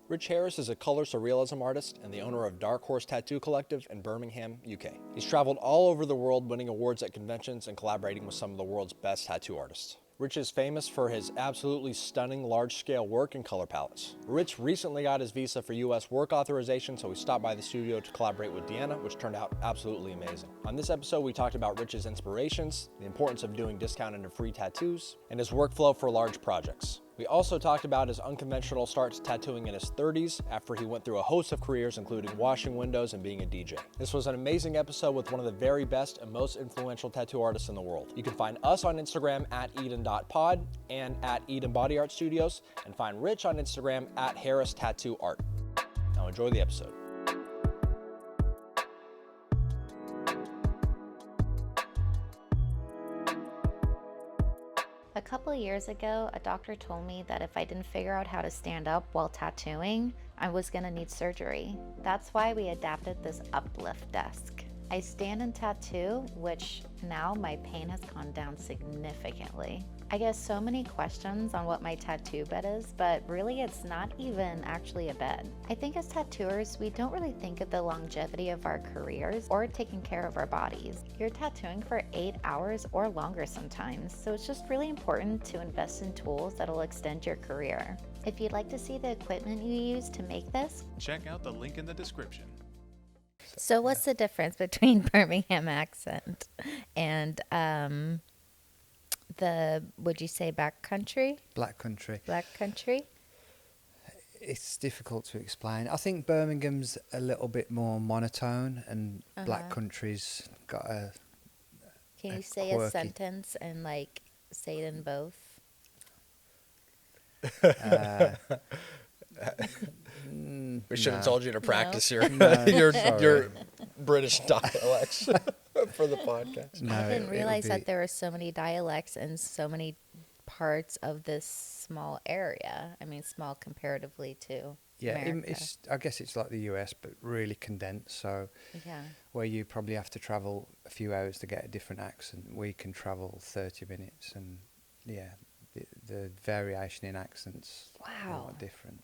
Rich Harris is a color surrealism artist and the owner of Dark Horse Tattoo Collective in Birmingham, UK. He's traveled all over the world winning awards at conventions and collaborating with some of the world's best tattoo artists. Rich is famous for his absolutely stunning large-scale work and color palettes. Rich recently got his visa for US work authorization, so he stopped by the studio to collaborate with Deanna, which turned out absolutely amazing. On this episode, we talked about Rich's inspirations, the importance of doing discounted and free tattoos, and his workflow for large projects. We also talked about his unconventional start to tattooing in his 30s after he went through a host of careers including washing windows and being a DJ. This was an amazing episode with one of the very best and most influential tattoo artists in the world. You can find us on Instagram at eden.pod and at Eden Body Art Studios, and find Rich on Instagram at Harris Tattoo Art. Now enjoy the episode. A couple of years ago, a doctor told me that if I didn't figure out how to stand up while tattooing, I was gonna need surgery. That's why we adapted this uplift desk. I stand and tattoo, which now my pain has gone down significantly. I get so many questions on what my tattoo bed is, but really it's not even actually a bed. I think as tattooers, we don't really think of the longevity of our careers or taking care of our bodies. You're tattooing for 8 hours or longer sometimes, so it's just really important to invest in tools that'll extend your career. If you'd like to see the equipment you use to make this, check out the link in the description. So what's the difference between Birmingham accent and would you say backcountry? Black country. Black country? It's difficult to explain. I think Birmingham's a little bit more monotone, and Black country's got a. Can you say a sentence and like say it in both? We should have told you to practice your Sorry. your British dialects for the podcast. No, I didn't realize it would that there were so many dialects in so many parts of this small area. I mean, small comparatively to America. I guess it's like the US, but really condensed. So Yeah. where you probably have to travel a few hours to get a different accent, we can travel 30 minutes, and the variation in accents are Wow. not different.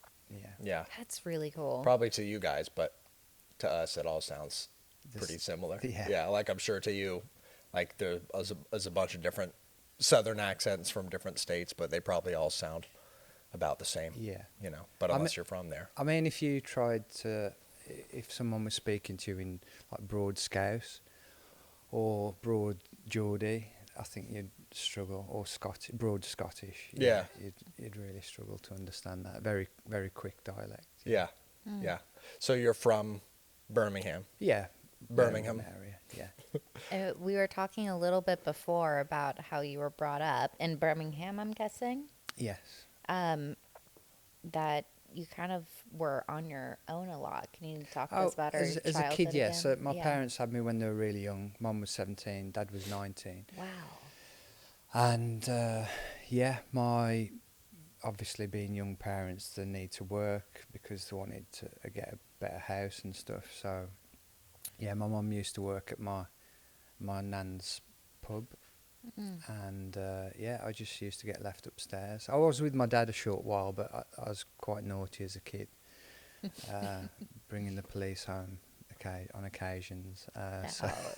Yeah, That's really cool. probably to you guys, but to us it all sounds pretty similar. Yeah. Like I'm sure to you, like there's a bunch of different Southern accents from different states, but they probably all sound about the same. Yeah. But unless you're from there. I mean, if you tried to, if someone was speaking to you in like broad Scouse or broad Geordie, I think you'd struggle, or broad Scottish. Yeah. You'd really struggle to understand that. Very, very quick dialect. Yeah. Yeah. So you're from Birmingham. Yeah. Birmingham. area. Yeah. We were talking a little bit before about how you were brought up in Birmingham, I'm guessing. Yes. That you kind of were on your own a lot. Can you talk to us about our as a childhood kid, again? So my parents had me when they were really young. Mum was 17, Dad was 19. Wow. And my obviously being young parents, they need to work because they wanted to get a better house and stuff. So my mum used to work at my nan's pub, and I just used to get left upstairs. I was with my dad a short while, but I was quite naughty as a kid, bringing the police home on occasions.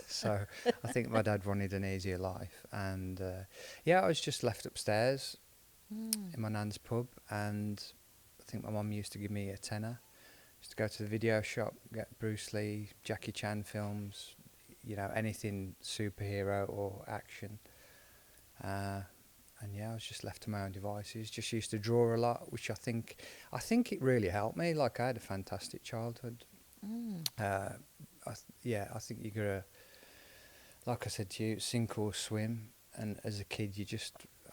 So I think my dad wanted an easier life, and I was just left upstairs in my nan's pub, and I think my mum used to give me a tenner. Used to go to the video shop, get Bruce Lee, Jackie Chan films, anything superhero or action. I was just left to my own devices. Just used to draw a lot, which I think it really helped me. Like, I had a fantastic childhood. I think you gotta, like I said to you, sink or swim. And as a kid,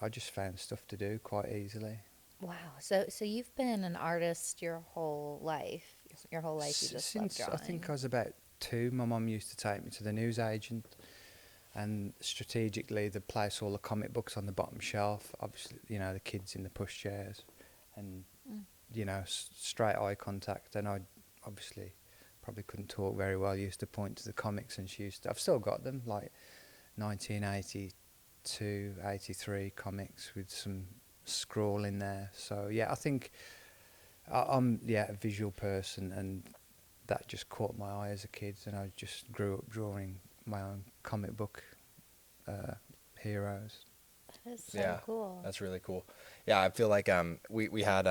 I just found stuff to do quite easily. Wow. So you've been an artist your whole life. Your whole life you just loved Since drawing. I think I was about 2, my mum used to take me to the newsagent, and strategically they'd place all the comic books on the bottom shelf. Obviously, the kids in the pushchairs, and straight eye contact. And I obviously probably couldn't talk very well. Used to point to the comics, and I've still got them, like 1982, 83 comics with some scroll in there. So I think I'm a visual person, and that just caught my eye as a kid, and I just grew up drawing my own comic book heroes. That is so Yeah, cool. that's really cool. Yeah, I feel like we had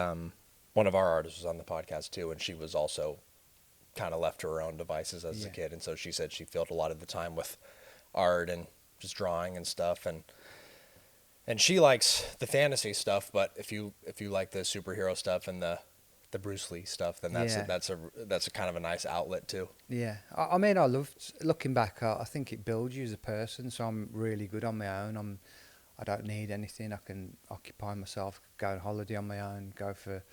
one of our artists was on the podcast too, and she was also kind of left to her own devices as a Yeah. kid, and so she said she filled a lot of the time with art and just drawing and stuff, and she likes the fantasy stuff, but if you like the superhero stuff and the Bruce Lee stuff, then Yeah. that's a kind of a nice outlet too. Yeah, I mean, I loved looking back. I think it builds you as a person. So I'm really good on my own. I don't need anything. I can occupy myself, go on holiday on my own, go for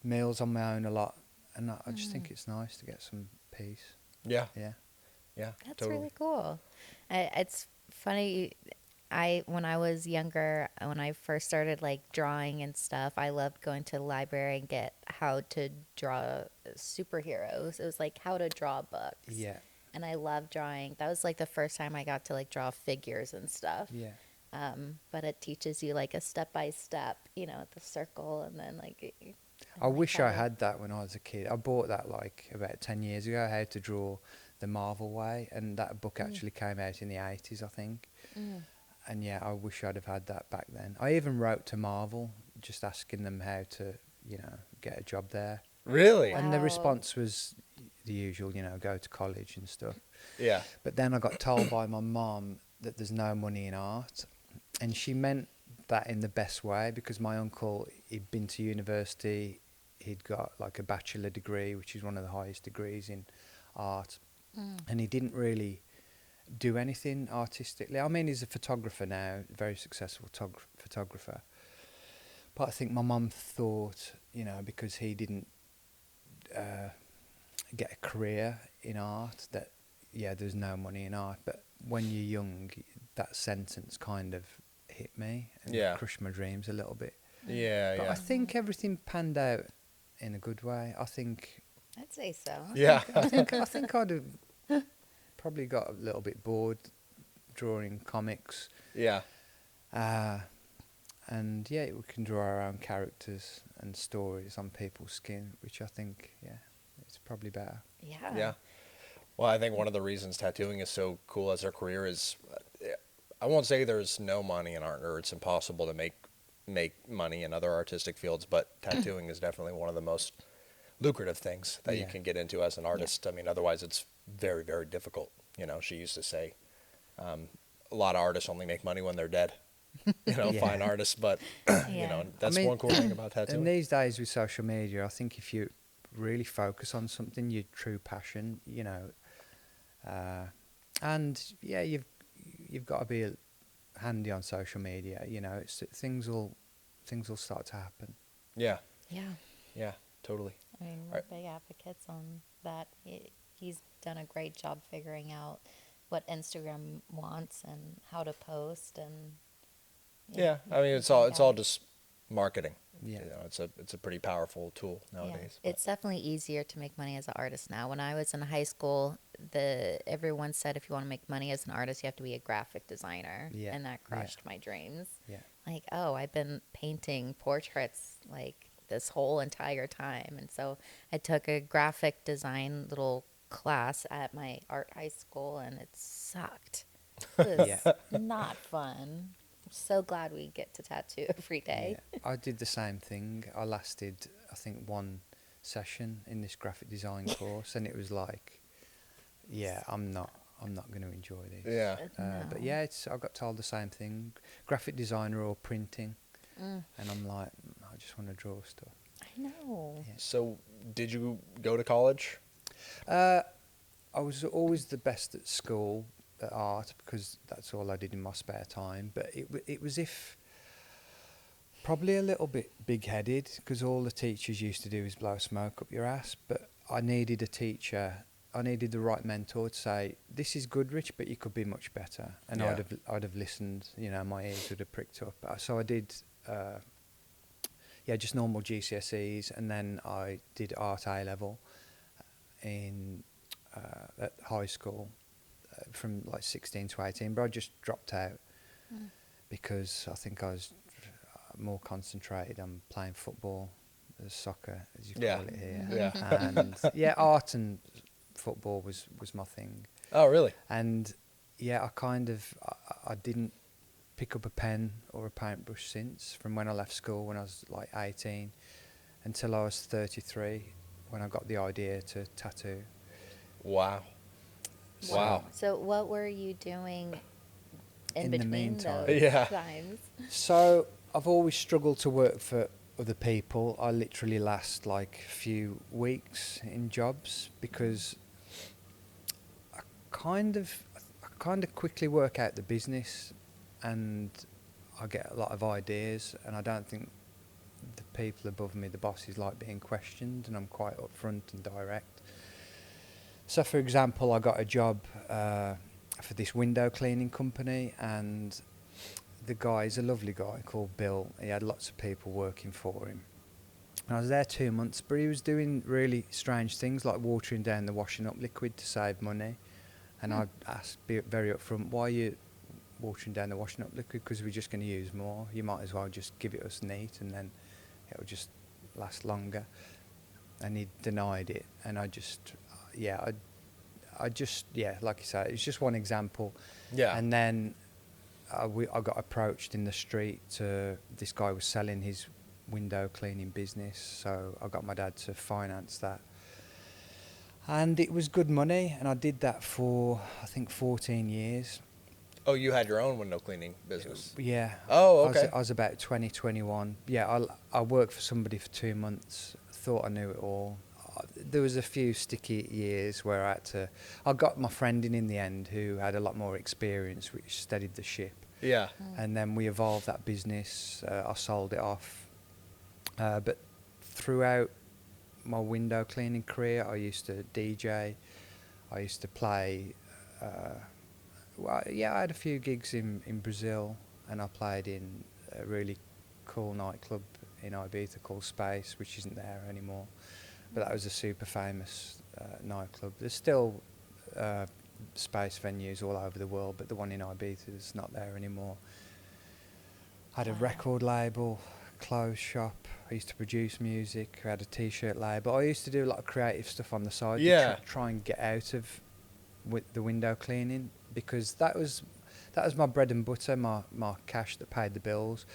meals on my own a lot, and I just think it's nice to get some peace. Yeah, Yeah, yeah, That's totally. really cool. It's funny. When I was younger, when I first started like drawing and stuff, I loved going to the library and get how to draw superheroes. It was like how to draw books. yeah, And I loved drawing. That was like the first time I got to like draw figures and stuff. yeah. But it teaches you like a step by step, the circle, and then like. I wish how I to- had that when I was a kid. I bought that like about 10 years ago, How to Draw the Marvel Way, and that book actually came out in the 80s, I think. Mm. And yeah, I wish I'd have had that back then. I even wrote to Marvel, just asking them how to, get a job there. Really? And the Wow. response was the usual, go to college and stuff. Yeah. But then I got told by my mum that there's no money in art. And she meant that in the best way, because my uncle, he'd been to university, he'd got like a bachelor degree, which is one of the highest degrees in art. And he didn't really do anything artistically. I mean, he's a photographer now, a very successful photographer. But I think my mum thought, because he didn't get a career in art, that, there's no money in art. But when you're young, that sentence kind of hit me and Yeah. crushed my dreams a little bit. Yeah, But yeah. I think everything panned out in a good way. I think I'd say so. Yeah. I think I'd have probably got a little bit bored drawing comics. Yeah. And we can draw our own characters and stories on people's skin, which I think, it's probably better. Yeah. Yeah. Well, I think one of the reasons tattooing is so cool as a career is, I won't say there's no money in art or it's impossible to make money in other artistic fields, but tattooing is definitely one of the most lucrative things that you Yeah. can get into as an artist. I mean, otherwise it's very, very difficult. She used to say, a lot of artists only make money when they're dead. Yeah. Fine artists, but Yeah. that's I mean, one cool thing about And tattooing. these days with social media, I think if you really focus on something, your true passion, and you've got to be handy on social media. Things will start to happen. Yeah, Yeah. yeah, totally. I mean, we're Right. big advocates on that. He's done a great job figuring out what Instagram wants and how to post, and Yeah, I mean, he's it's all big just marketing. Yeah. It's a pretty powerful tool Yeah. nowadays. but- It's definitely easier to make money as an artist now. When I was in high school, everyone said if you want to make money as an artist, you have to be a graphic designer, Yeah. and that Yeah. crushed my dreams. Yeah. Like, oh, I've been painting portraits like this whole entire time. And so I took a graphic design little class at my art high school, and it sucked. It was Yeah. not fun. I'm so glad we get to tattoo every day. Yeah. I did the same thing. I lasted, I think, one session in this graphic design course, and it was like, I'm not going to enjoy this. Yeah. But No. I got told the same thing, graphic designer or printing, Mm, and I'm like, I just want to draw stuff. I know. Yeah. So, did you go to college? I was always the best at school at art because that's all I did in my spare time. But it was probably a little bit big-headed because all the teachers used to do is blow smoke up your ass. But I needed a teacher. I needed the right mentor to say, "This is good, Rich, but you could be much better." And Yeah. I'd have listened. My ears would have pricked up. So I did. Just normal GCSEs, and then I did art A level at high school from like 16 to 18, but I just dropped out because I think I was more concentrated on playing football soccer, as you Yeah. call it here. Yeah. And yeah, art and football was my thing. Oh, really? And yeah, I didn't pick up a pen or a paintbrush since, from when I left school when I was like 18 until I was 33, when I got the idea to tattoo. Wow. Wow. So what were you doing in the between meantime. those Yeah. times? So I've always struggled to work for other people. I literally last like a few weeks in jobs because I kind of quickly work out the business, and I get a lot of ideas, and I don't think the people above me, the bosses, like being questioned, and I'm quite upfront and direct. So for example, I got a job for this window cleaning company, and the guy is a lovely guy called Bill. He had lots of people working for him. And I was there 2 months, but he was doing really strange things like watering down the washing up liquid to save money. And I'd ask, be very upfront, why are you watering down the washing up liquid? Because we're just going to use more. You might as well just give it us neat, and then it'll just last longer. And he denied it, and I just, like you say, it's just one example. Yeah. And then I got approached in the street. This guy was selling his window cleaning business, so I got my dad to finance that. And it was good money, and I did that for, I think, 14 years. Oh, you had your own window cleaning business. Yeah. Oh, okay. I was about 20, 21. Yeah, I worked for somebody for 2 months, thought I knew it all. There was a few sticky years where I got my friend in the end who had a lot more experience, which steadied the ship. Yeah. And then we evolved that business. I sold it off. But throughout my window cleaning career, I used to DJ. I used to play. I had a few gigs in Brazil, and I played in a really cool nightclub in Ibiza called Space, which isn't there anymore. But that was a super famous nightclub. There's still Space venues all over the world, but the one in Ibiza is not there anymore. I had a record label, clothes shop. I used to produce music. I had a t-shirt label. I used to do a lot of creative stuff on the side Yeah. to try and get out of with the window cleaning, because that was my bread and butter, my cash that paid the bills.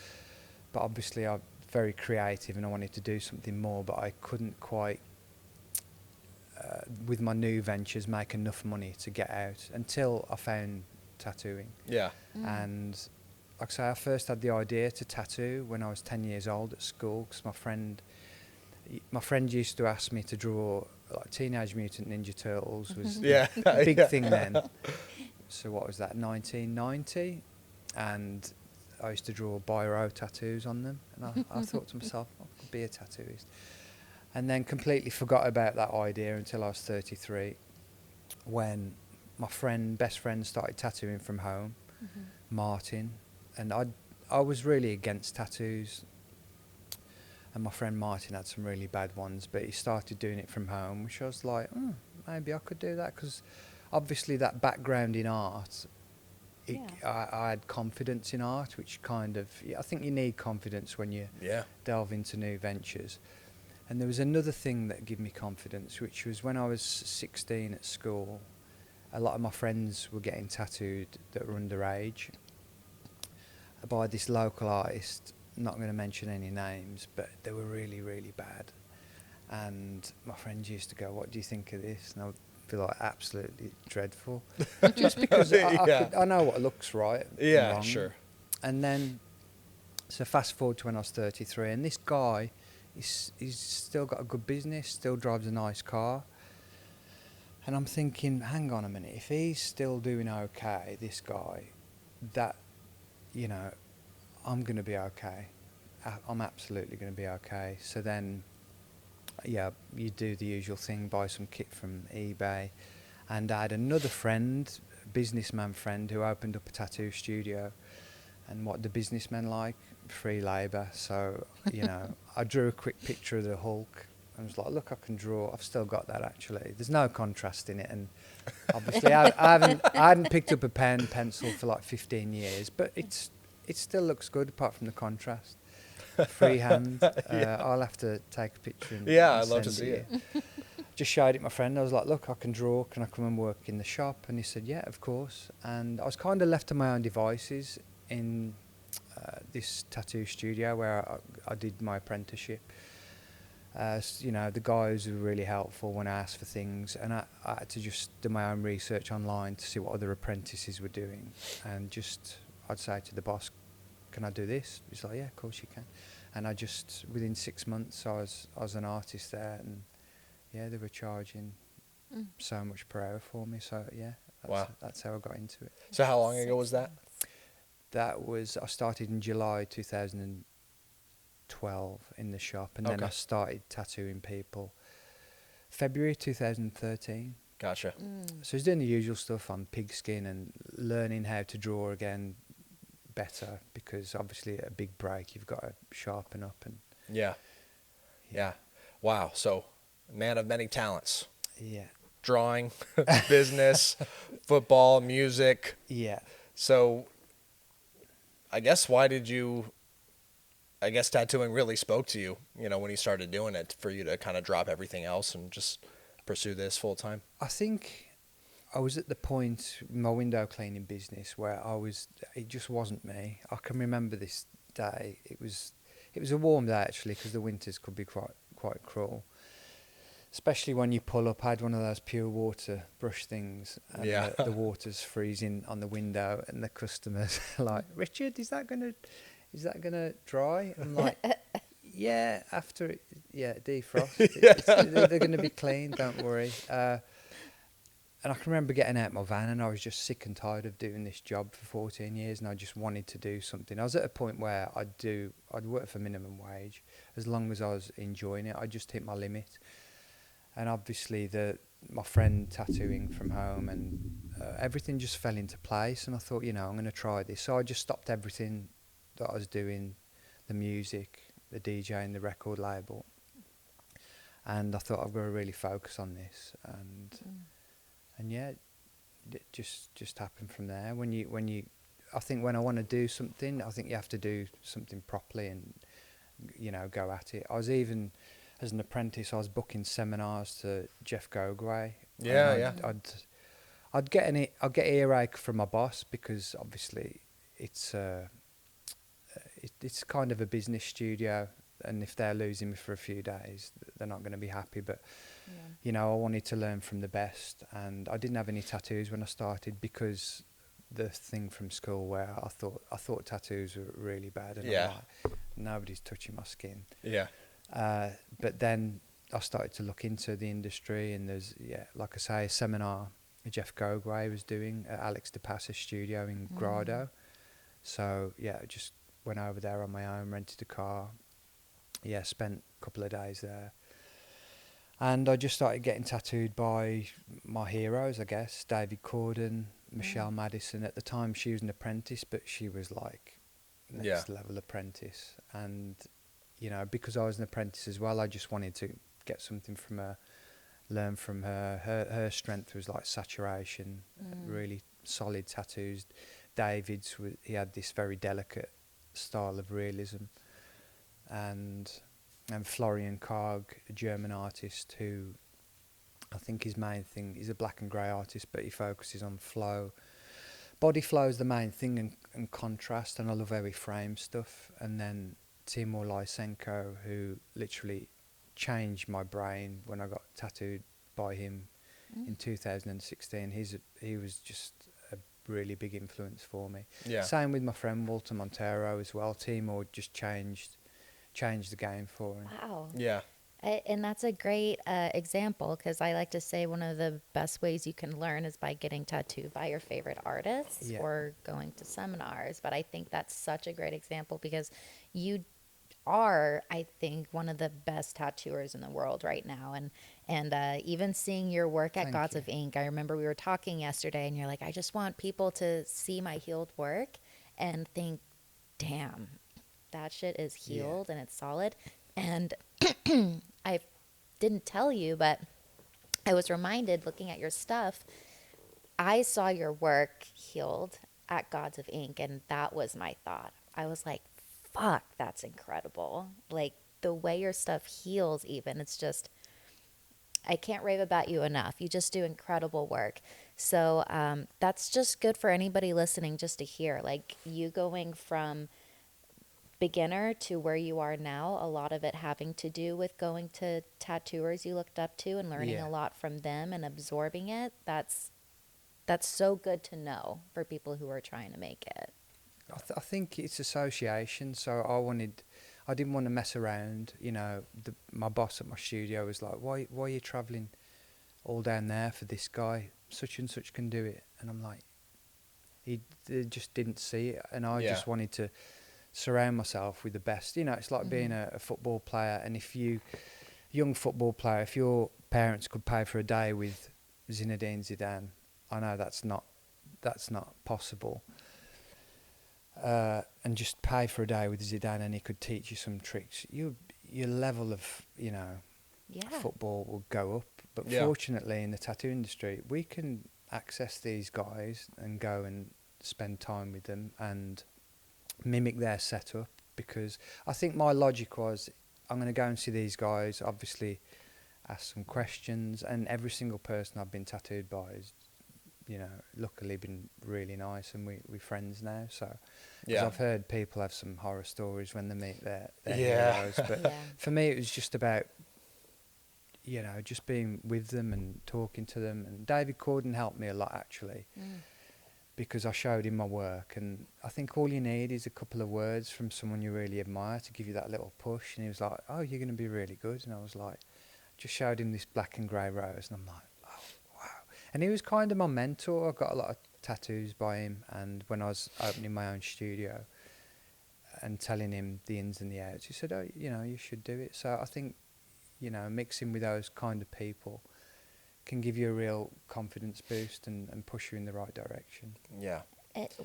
But obviously I'm very creative and I wanted to do something more, but I couldn't quite with my new ventures make enough money to get out until I found tattooing. Yeah. And like I say, I first had the idea to tattoo when I was 10 years old at school, because my friend used to ask me to draw like Teenage Mutant Ninja Turtles was Yeah. a big Yeah. thing then. So what was that, 1990? And I used to draw biro tattoos on them, and I thought to myself, I could be a tattooist. And then completely forgot about that idea until I was 33, when my best friend started tattooing from home, Martin, and I was really against tattoos. And my friend Martin had some really bad ones, but he started doing it from home, which I was like, maybe I could do that, because obviously that background in art, I had confidence in art, which I think you need confidence when you delve into new ventures. And there was another thing that gave me confidence, which was when I was 16 at school, a lot of my friends were getting tattooed that were underage by this local artist. Not going to mention any names, but they were really, really bad. And my friends used to go, "What do you think of this?" And I would be like, "Absolutely dreadful," just because I know what looks right. Yeah, and wrong. sure. And then, so fast forward to when I was 33, and this guy, he's still got a good business, still drives a nice car. And I'm thinking, hang on a minute, if he's still doing okay, this guy, that, I'm going to be okay. I'm absolutely going to be okay. So then, you do the usual thing, buy some kit from eBay. And I had another friend, businessman friend, who opened up a tattoo studio. And what do businessmen like? Free labour. So, I drew a quick picture of the Hulk. I was like, look, I can draw. I've still got that, actually. There's no contrast in it. And obviously, I hadn't picked up a pencil for like 15 years. But it still looks good, apart from the contrast. freehand. I'll have to take a picture and Yeah, and I'd love to send see it. you. Just showed it my friend. I was like, look, I can draw. Can I come and work in the shop? And he said, yeah, of course. And I was kind of left to my own devices in this tattoo studio where I did my apprenticeship. You know, the guys were really helpful when I asked for things, and I had to just do my own research online to see what other apprentices were doing, and just I'd say to the boss, "Can I do this?" He's like, "Yeah, of course you can." And I just within 6 months I was an artist there, and yeah, they were charging so much per hour for me. So yeah, that's how I got into it. So how long ago was that? That was I started in July 2012 in the shop, and then Okay. I started tattooing people February 2013. Gotcha. So I was doing the usual stuff on pigskin and learning how to draw again better, because obviously at a big break you've got to sharpen up. And Yeah. Wow. So, man of many talents. yeah, Drawing, business, football, music. yeah. So, I guess tattooing really spoke to you, when you started doing it, for you to kind of drop everything else and just pursue this full time. I think I was at the point in my window cleaning business where it just wasn't me. I can remember this day. It was a warm day actually, because the winters could be quite cruel. Especially when you pull up. I had one of those pure water brush things, and Yeah. the water's freezing on the window, and the customers are like, "Richard, is that gonna dry?" I'm like, "Yeah, after it, defrost. They're gonna be clean. Don't worry." And I can remember getting out my van, and I was just sick and tired of doing this job for 14 years, and I just wanted to do something. I was at a point where I'd work for minimum wage as long as I was enjoying it. I just hit my limit. And obviously my friend tattooing from home, and everything just fell into place, and I thought, I'm going to try this. So I just stopped everything that I was doing, the music, the DJing, the record label, and I thought I've got to really focus on this. And yeah, it just happened from there. I think when I want to do something, I think you have to do something properly and go at it. I was even, as an apprentice, I was booking seminars to Jeff Gogway. Yeah. I'd get earache from my boss, because obviously it's kind of a business studio, and if they're losing me for a few days, they're not going to be happy. But I wanted to learn from the best, and I didn't have any tattoos when I started, because the thing from school where I thought tattoos were really bad, and I'm like, nobody's touching my skin. Yeah. But then I started to look into the industry, and there's, like I say, a seminar Jeff Gogway was doing at Alex DePassa's studio in Grado. So I just went over there on my own, rented a car, spent a couple of days there. And I just started getting tattooed by my heroes, I guess. David Corden, Michelle Madison. At the time, she was an apprentice, but she was like next level apprentice. And, because I was an apprentice as well, I just wanted to get something from her, learn from her. Her strength was like saturation, really solid tattoos. David's, he had this very delicate style of realism. And Florian Karg, a German artist who I think his main thing, he's a black and grey artist, but he focuses on flow. Body flow is the main thing, and contrast, and I love how he frames stuff. And then Timur Lysenko, who literally changed my brain when I got tattooed by him in 2016. He was just a really big influence for me. Yeah. Same with my friend Walter Montero as well. Timur just changed the game for him. Wow. Yeah. And that's a great example, because I like to say one of the best ways you can learn is by getting tattooed by your favorite artists or going to seminars. But I think that's such a great example, because you are, I think, one of the best tattooers in the world right now. And even seeing your work at Thank Gods you. of Ink, I remember we were talking yesterday, and you're like, I just want people to see my healed work and think, damn, that shit is healed and it's solid. And I didn't tell you, but I was reminded, looking at your stuff, I saw your work healed at Gods of Ink, and that was my thought. I was like, fuck, that's incredible. Like the way your stuff heals, even, it's just, I can't rave about you enough. You just do incredible work. So that's just good for anybody listening just to hear. Like you going from beginner to where you are now, a lot of it having to do with going to tattooers you looked up to and learning Yeah. a lot from them and absorbing it. That's so good to know for people who are trying to make it. I think it's association. So I didn't want to mess around. You know, my boss at my studio was like, why are you travelling all down there for this guy? Such and such can do it. And I'm like, they just didn't see it. And I just wanted to surround myself with the best. You know, it's like being a football player. And young football player, if your parents could pay for a day with Zinedine Zidane, I know that's not possible. And just pay for a day with Zidane and he could teach you some tricks. Your level of, you know, football will go up. But fortunately in the tattoo industry, we can access these guys and go and spend time with them and mimic their setup, because I think my logic was, I'm going to go and see these guys, obviously ask some questions, and every single person I've been tattooed by is, you know, luckily been really nice, and we're friends now. So, 'cause I've heard people have some horror stories when they meet their heroes, but for me it was just about, you know, just being with them and talking to them. And David Corden helped me a lot, actually, because I showed him my work, and I think all you need is a couple of words from someone you really admire to give you that little push. And he was like, oh, you're going to be really good. And I was like, just showed him this black and grey rose, and I'm like, oh, wow. And he was kind of my mentor. I got a lot of tattoos by him, and when I was opening my own studio and telling him the ins and the outs, he said, oh, you know, you should do it. So I think, you know, mixing with those kind of people can give you a real confidence boost and push you in the right direction. Yeah.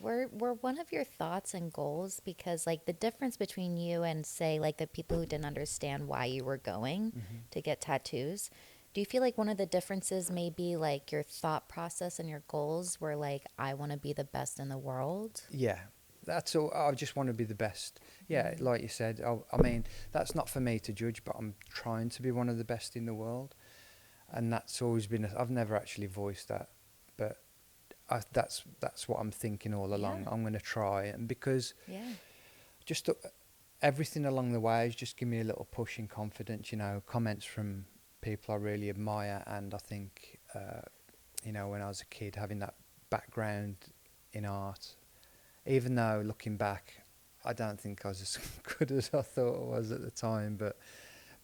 Were one of your thoughts and goals, because like the difference between you and say like the people who didn't understand why you were going to get tattoos, do you feel like one of the differences may be like your thought process and your goals were like, I want to be the best in the world? Yeah, that's all. I just want to be the best. Yeah, like you said, I mean, that's not for me to judge, but I'm trying to be one of the best in the world. And that's always been, I've never actually voiced that, but that's what I'm thinking all along. I'm going to try, and because just everything along the way has just given me a little push in confidence, you know, comments from people I really admire. And I think, you know, when I was a kid, having that background in art, even though looking back, I don't think I was as good as I thought I was at the time, but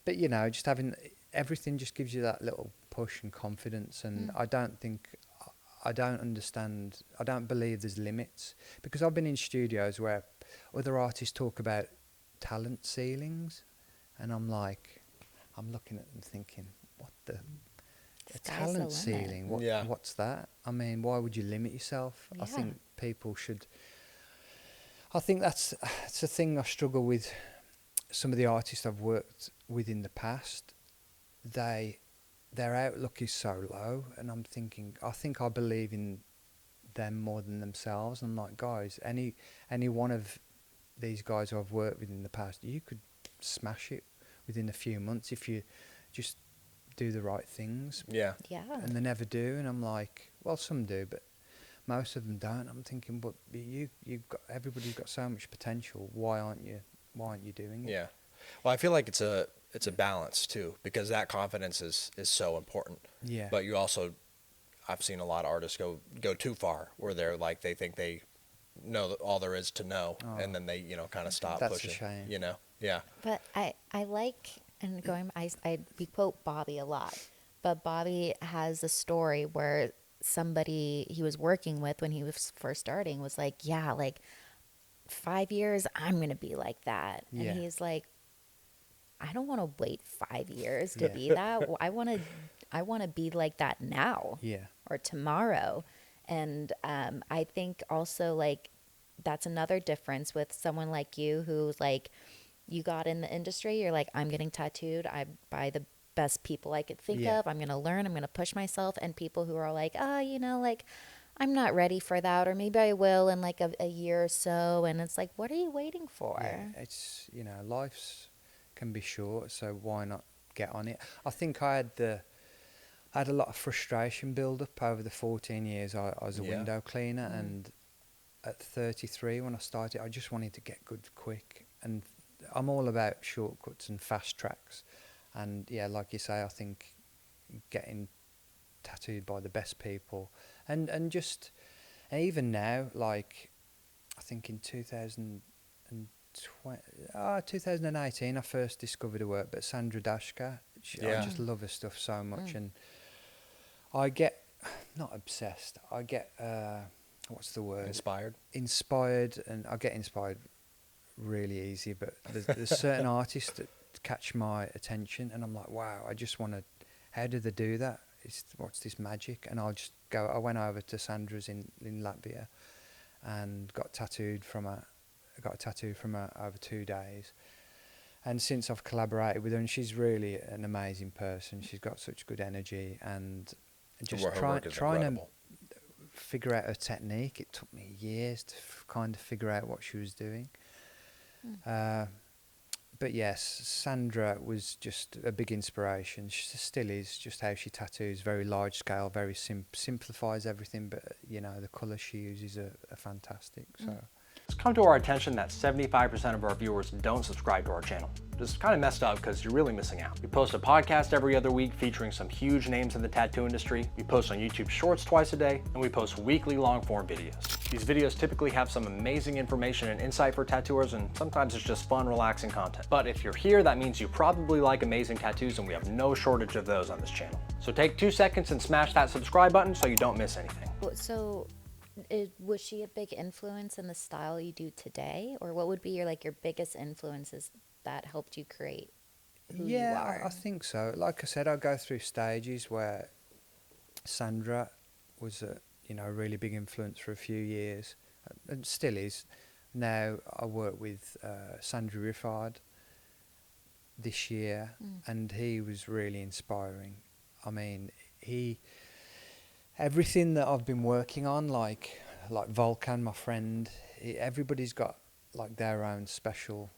you know, just having everything just gives you that little push and confidence. And I don't understand, I don't believe there's limits, because I've been in studios where other artists talk about talent ceilings, and I'm looking at them thinking, what a talent ceiling? What's that? I mean, why would you limit yourself? I think people should. I think it's a thing I struggle with. Some of the artists I've worked with in the past, their outlook is so low, and I'm thinking, I think I believe in them more than themselves. I'm like, guys, any one of these guys who I've worked with in the past, you could smash it within a few months if you just do the right things. Yeah. And they never do, and I'm like, well, some do, but most of them don't. I'm thinking, but everybody's got so much potential. Why aren't you doing it? Yeah. Well, I feel like it's a balance too, because that confidence is so important. Yeah. But you also, I've seen a lot of artists go too far, where they're like, they think they know all there is to know, and then they, you know, kind of stop pushing. That's a shame. You know. Yeah. But I like, and we quote Bobby a lot, but Bobby has a story where somebody he was working with when he was first starting was like, yeah, like 5 years, I'm going to be like that. Yeah. And he's like, I don't want to wait 5 years to be that. I want to be like that now. Yeah. Or tomorrow. And I think also like that's another difference with someone like you who's like, you got in the industry, you're like, I'm getting tattooed by the best people I could think of. I'm going to learn, I'm going to push myself. And people who are like, oh, you know, like, I'm not ready for that, or maybe I will in like a year or so. And it's like, what are you waiting for? Yeah, it's, life's can be short, so why not get on it? I think I had a lot of frustration build up over the 14 years I was a Yeah. window cleaner, and at 33 when I started, I just wanted to get good quick, and I'm all about shortcuts and fast tracks. And yeah, like you say, I think getting tattooed by the best people, and just, and even now, like, I think in 2018 I first discovered her work, but Sandra Dashka, I Yeah. just love her stuff so much. And I get not obsessed, I get what's the word, inspired, and I get inspired really easy, but there's certain artists that catch my attention, and I'm like, wow, I just want to, how do they do that? What's this magic? And I went over to Sandra's in Latvia and got a tattoo from her over 2 days. And since I've collaborated with her, and she's really an amazing person, she's got such good energy, and just Her work is trying to incredible. figure out her technique. It took me years to kind of figure out what she was doing. But yes, Sandra was just a big inspiration. She still is, just how she tattoos, very large scale, very simplifies everything, but the colours she uses are fantastic. So It's come to our attention that 75% of our viewers don't subscribe to our channel. This is kind of messed up because you're really missing out. We post a podcast every other week featuring some huge names in the tattoo industry. We post on YouTube Shorts twice a day, and we post weekly long-form videos. These videos typically have some amazing information and insight for tattooers, and sometimes it's just fun, relaxing content. But if you're here, that means you probably like amazing tattoos, and we have no shortage of those on this channel. So take 2 seconds and smash that subscribe button so you don't miss anything. So, was she a big influence in the style you do today, or what would be your biggest influences that helped you create who you are? I think so. Like I said, I go through stages where Sandra was a really big influence for a few years, and still is. Now I work with Sandra Riffard this year, and he was really inspiring. I mean, everything that I've been working on, like Volkan, my friend, everybody's got their own special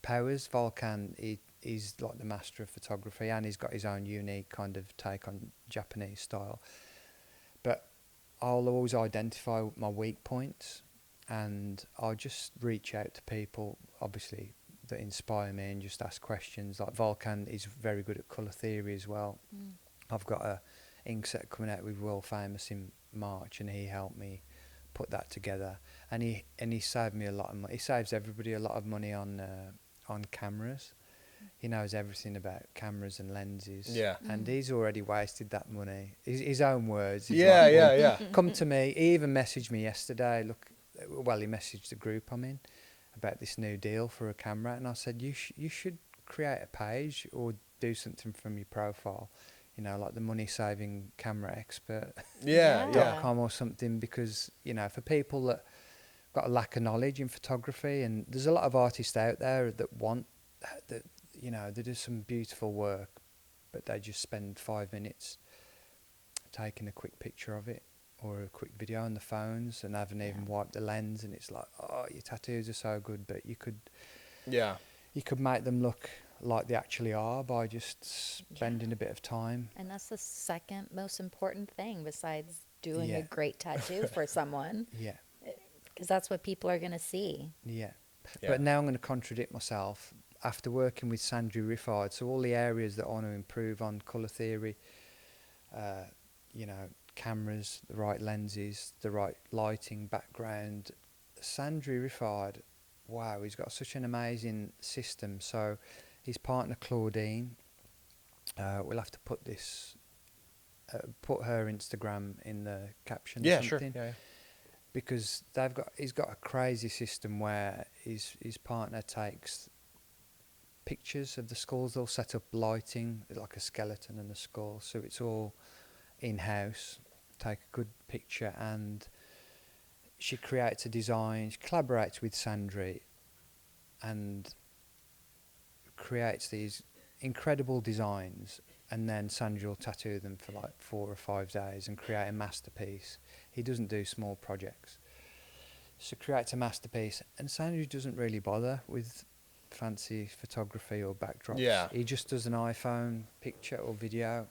powers. Volkan, he's like the master of photography, and he's got his own unique kind of take on Japanese style. But I'll always identify my weak points, and I'll just reach out to people, obviously, that inspire me, and just ask questions. Like Volkan is very good at colour theory as well. I've got a ink set coming out with World Famous in March, and he helped me put that together, and he saved me a lot of money. He saves everybody a lot of money on cameras. He knows everything about cameras and lenses. Yeah. And he's already wasted that money. His own words. He's Yeah, like, yeah, yeah. Come to me. He even messaged me yesterday. He messaged the group I'm in about this new deal for a camera, and I said, you should create a page or do something from your profile, like the money saving camera expert. Yeah. .com or something, because for people that got a lack of knowledge in photography, and there's a lot of artists out there that want that, they do some beautiful work, but they just spend 5 minutes taking a quick picture of it or a quick video on the phones and haven't even wiped the lens, and it's like, oh, your tattoos are so good, but you could make them look like they actually are by just spending a bit of time. And that's the second most important thing besides doing a great tattoo for someone. Yeah. Because that's what people are going to see. Yeah. But now I'm going to contradict myself. After working with Sandra Riffard, so all the areas that I want to improve on, colour theory, cameras, the right lenses, the right lighting, background, Sandra Riffard, wow, he's got such an amazing system. So his partner Claudine, we'll have to put her Instagram in the caption or something. Sure. Yeah. Because he's got a crazy system where his partner takes pictures of the skulls. They'll set up lighting, like a skeleton and a skull, so it's all in-house. Take a good picture, and she creates a design. She collaborates with Sandra and creates these incredible designs, and then Sandra will tattoo them for like 4 or 5 days and create a masterpiece. He doesn't do small projects. So creates a masterpiece, and Sandra doesn't really bother with fancy photography or backdrops. Yeah. He just does an iPhone picture or video,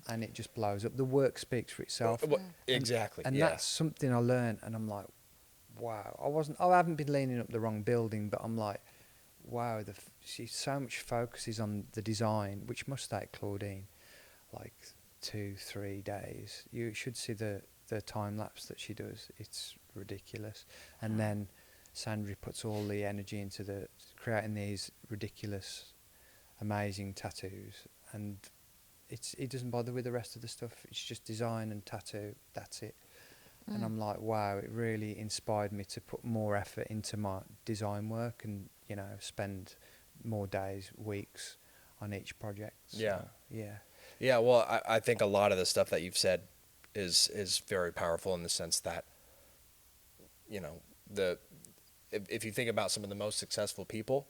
and it just blows up. The work speaks for itself. Exactly. And yeah. that's something I learned, and I'm like, wow. I haven't been leaning up the wrong building, but I'm like, wow. So much focus is on the design, which must take Claudine like 2-3 days. You should see the time lapse that she does. It's ridiculous. And then Sandra puts all the energy into creating these ridiculous, amazing tattoos, and he doesn't bother with the rest of the stuff. It's just design and tattoo. That's it. And I'm like, wow, it really inspired me to put more effort into my design work and, spend more days, weeks on each project. So, Yeah. Yeah. Yeah, well, I think a lot of the stuff that you've said is very powerful in the sense that, if you think about some of the most successful people,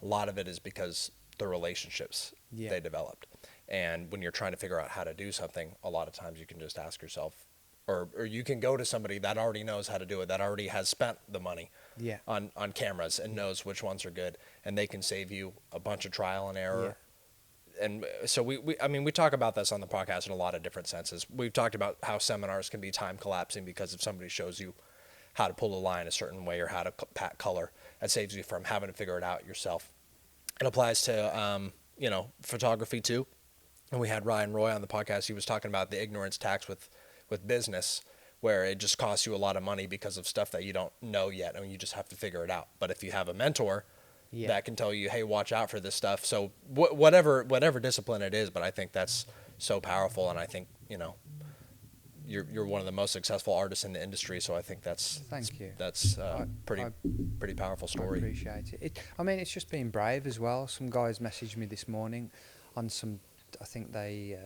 a lot of it is because the relationships they developed. And when you're trying to figure out how to do something, a lot of times you can just ask yourself, or you can go to somebody that already knows how to do it, that already has spent the money on cameras and knows which ones are good, and they can save you a bunch of trial and error. And so we talk about this on the podcast in a lot of different senses. We've talked about how seminars can be time collapsing because if somebody shows you how to pull a line a certain way or how to pat color, that saves you from having to figure it out yourself. It applies to photography too. And we had Ryan Roy on the podcast. He was talking about the ignorance tax with business, where it just costs you a lot of money because of stuff that you don't know yet, and you just have to figure it out. But if you have a mentor that can tell you, hey, watch out for this stuff. So whatever discipline it is, but I think that's so powerful, and I think you're one of the most successful artists in the industry. So I think that's Thank you. That's pretty powerful story. I appreciate it. It's just being brave as well. Some guys messaged me this morning on some. I think they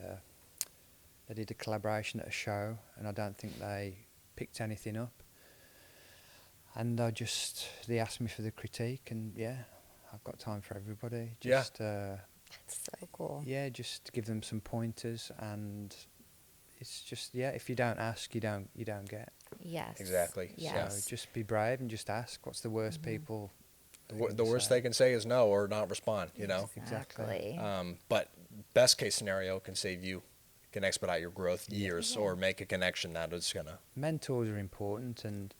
did a collaboration at a show, and I don't think they picked anything up. And they asked me for the critique, and I've got time for everybody. Just, That's so cool. Just to give them some pointers, and it's just if you don't ask, you don't get. Yes. Exactly. Yes. So just be brave and just ask. What's the worst people? The worst they can say is no or not respond. Exactly. But best case scenario can save you, can expedite your growth years, or make a connection that is gonna. Mentors are important, and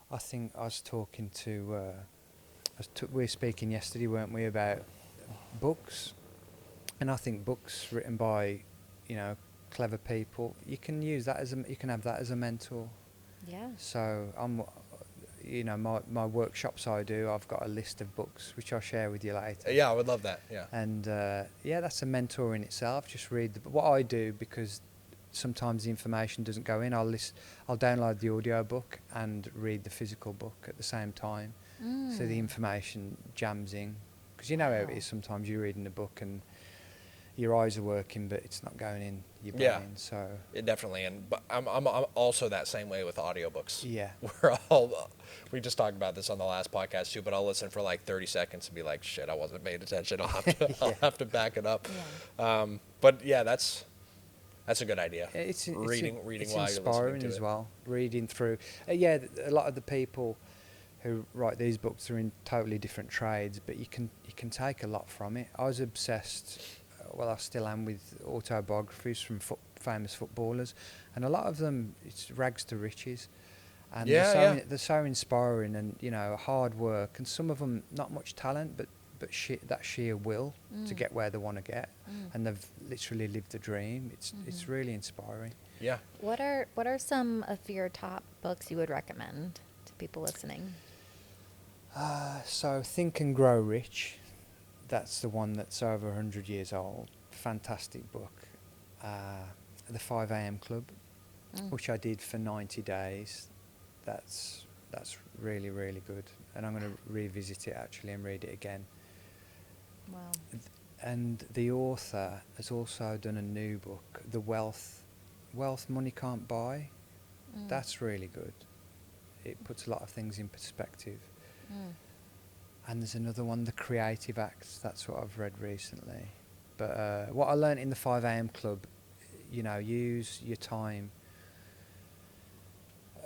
I think I was talking to. We were speaking yesterday, weren't we, about books, and I think books written by, clever people. You can use that you can have that as a mentor. Yeah. So my workshops I do, I've got a list of books which I'll share with you later. Yeah, I would love that. Yeah. And that's a mentor in itself. Just read what I do, because sometimes the information doesn't go in. I'll download the audio book and read the physical book at the same time, so the information jams in. Because how it is. Sometimes you're reading a book and your eyes are working, but it's not going in your brain. Yeah. So It definitely, but I'm also that same way with audiobooks. yeah. We just talked about this on the last podcast too, but I'll listen for like 30 seconds and be like, shit, I wasn't paying attention. I'll have to back it up. Yeah. But yeah, that's a good idea. It's reading it's while you're listening inspiring to as it. well. Reading through, a lot of the people who write these books are in totally different trades, but you can take a lot from it. I was obsessed. Well, I still am, with autobiographies from famous footballers, and a lot of them, it's rags to riches, and they're so inspiring, and hard work, and some of them not much talent, but that sheer will to get where they want to get, and they've literally lived the dream. It's really inspiring. Yeah. What are some of your top books you would recommend to people listening? So Think and Grow Rich. That's the one that's over 100 years old. Fantastic book. The 5 a.m. Club, which I did for 90 days. That's really, really good. And I'm going to revisit it actually and read it again. Wow. And the author has also done a new book, The Wealth Money Can't Buy. That's really good. It puts a lot of things in perspective. And there's another one, The Creative Acts. That's what I've read recently. But what I learned in the 5 a.m. club, use your time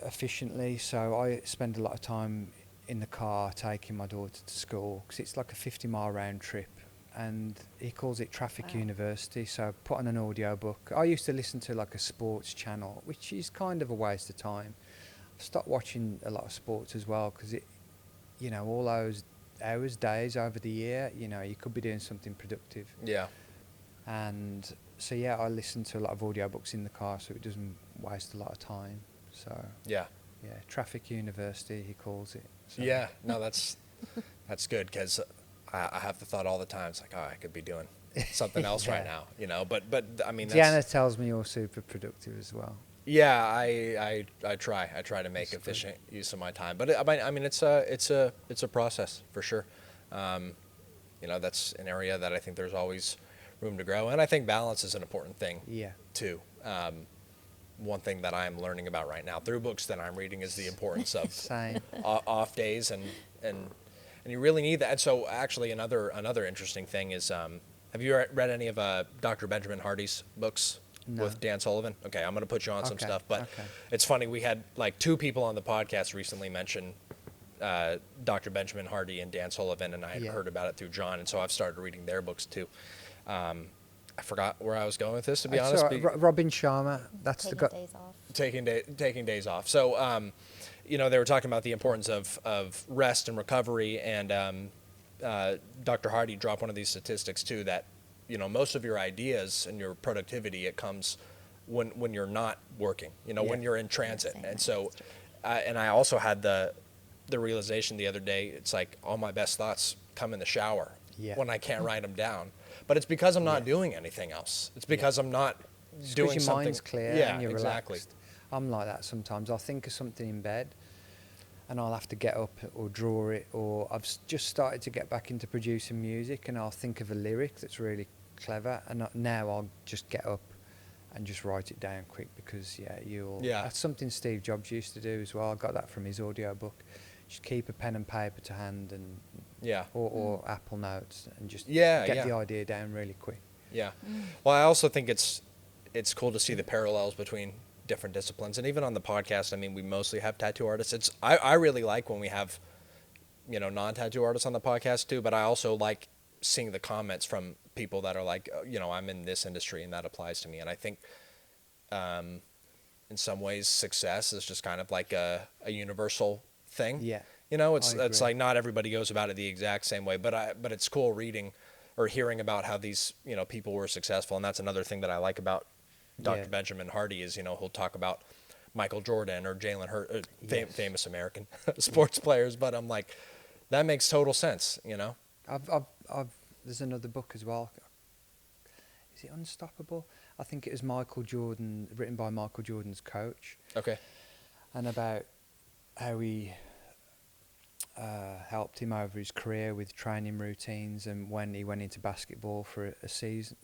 efficiently. So I spend a lot of time in the car taking my daughter to school because it's like a 50-mile round trip, and he calls it traffic university. So I put on an audio book. I used to listen to like a sports channel, which is kind of a waste of time. I've stopped watching a lot of sports as well because all those hours, days over the year, you could be doing something productive. Yeah. And so I listen to a lot of audiobooks in the car so it doesn't waste a lot of time. So Yeah. traffic university he calls it. So. Yeah, no, that's good, because I have the thought all the time. It's like, oh, I could be doing something else right now, But I mean, Deanna tells me you're super productive as well. Yeah, I try. I try to make efficient use of my time, but I mean, it's a process for sure. That's an area that I think there's always room to grow, and I think balance is an important thing. Yeah. Too. One thing that I'm learning about right now through books that I'm reading is the importance of Same. off days, and you really need that. And so actually another interesting thing is, have you read any of Dr. Benjamin Hardy's books? No. With Dan Sullivan? Okay, I'm going to put you on some Okay, stuff, but okay. It's funny, we had like 2 people on the podcast recently mention Dr. Benjamin Hardy and Dan Sullivan, and I had heard about it through John, and so I've started reading their books too. I forgot where I was going with this, to be honest. Robin Sharma, that's Taking the guy. days off. Taking days off. So, they were talking about the importance of rest and recovery, and Dr. Hardy dropped one of these statistics too, that most of your ideas and your productivity, it comes when you're not working, when you're in transit. And so, and I also had the realization the other day, it's like all my best thoughts come in the shower when I can't write them down. But it's because I'm not doing anything else. It's because I'm not doing your something. mind's clear and you're relaxed. I'm like that sometimes. I'll think of something in bed and I'll have to get up or draw it, or I've just started to get back into producing music and I'll think of a lyric that's really clever, and now I'll just get up and just write it down quick, because that's something Steve Jobs used to do as well. I got that from his audio book. Just keep a pen and paper to hand, and or Apple Notes, and just get the idea down really quick. Yeah. Well, I also think it's cool to see the parallels between different disciplines, and even on the podcast, I mean, we mostly have tattoo artists. I really like when we have non-tattoo artists on the podcast too, but I also like seeing the comments from people that are like, I'm in this industry and that applies to me. And I think in some ways success is just kind of like a universal thing. Yeah. It's like not everybody goes about it the exact same way, but it's cool reading or hearing about how these people were successful. And that's another thing that I like about Dr. Benjamin Hardy is he'll talk about Michael Jordan or Jalen Hurts, famous American sports players, but I'm like, that makes total sense. I've there's another book as well. Is it Unstoppable? I think it was Michael Jordan, written by Michael Jordan's coach. Okay. And about how he helped him over his career with training routines, and when he went into baseball for a season,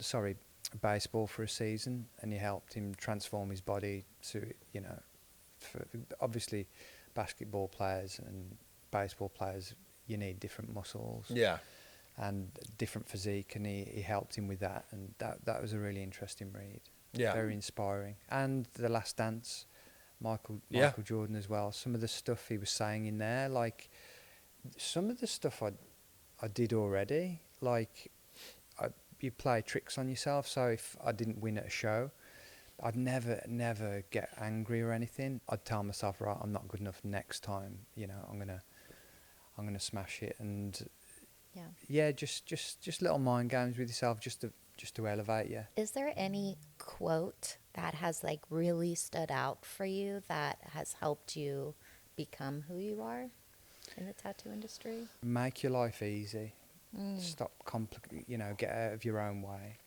and he helped him transform his body to, for obviously basketball players and baseball players, you need different muscles. Yeah. And different physique, and he helped him with that, and that was a really interesting read. Yeah. Very inspiring. And The Last Dance, Michael Jordan as well. Some of the stuff he was saying in there, like some of the stuff I did already, like you play tricks on yourself. So if I didn't win at a show, I'd never get angry or anything. I'd tell myself, right, I'm not good enough next time. I'm gonna smash it. And just little mind games with yourself, just to elevate you. Is there any quote that has like really stood out for you that has helped you become who you are in the tattoo industry? Make your life easy. Stop get out of your own way.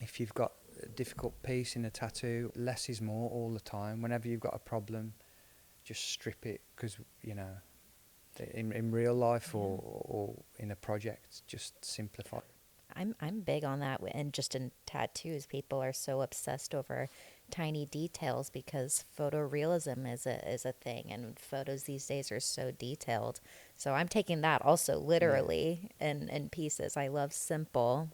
If you've got a difficult piece in a tattoo, less is more all the time. Whenever you've got a problem, just strip it, because in real life or in a project, just simplify. I'm big on that, and just in tattoos, people are so obsessed over tiny details, because photorealism is a thing, and photos these days are so detailed. So I'm taking that also literally in pieces. I love simple,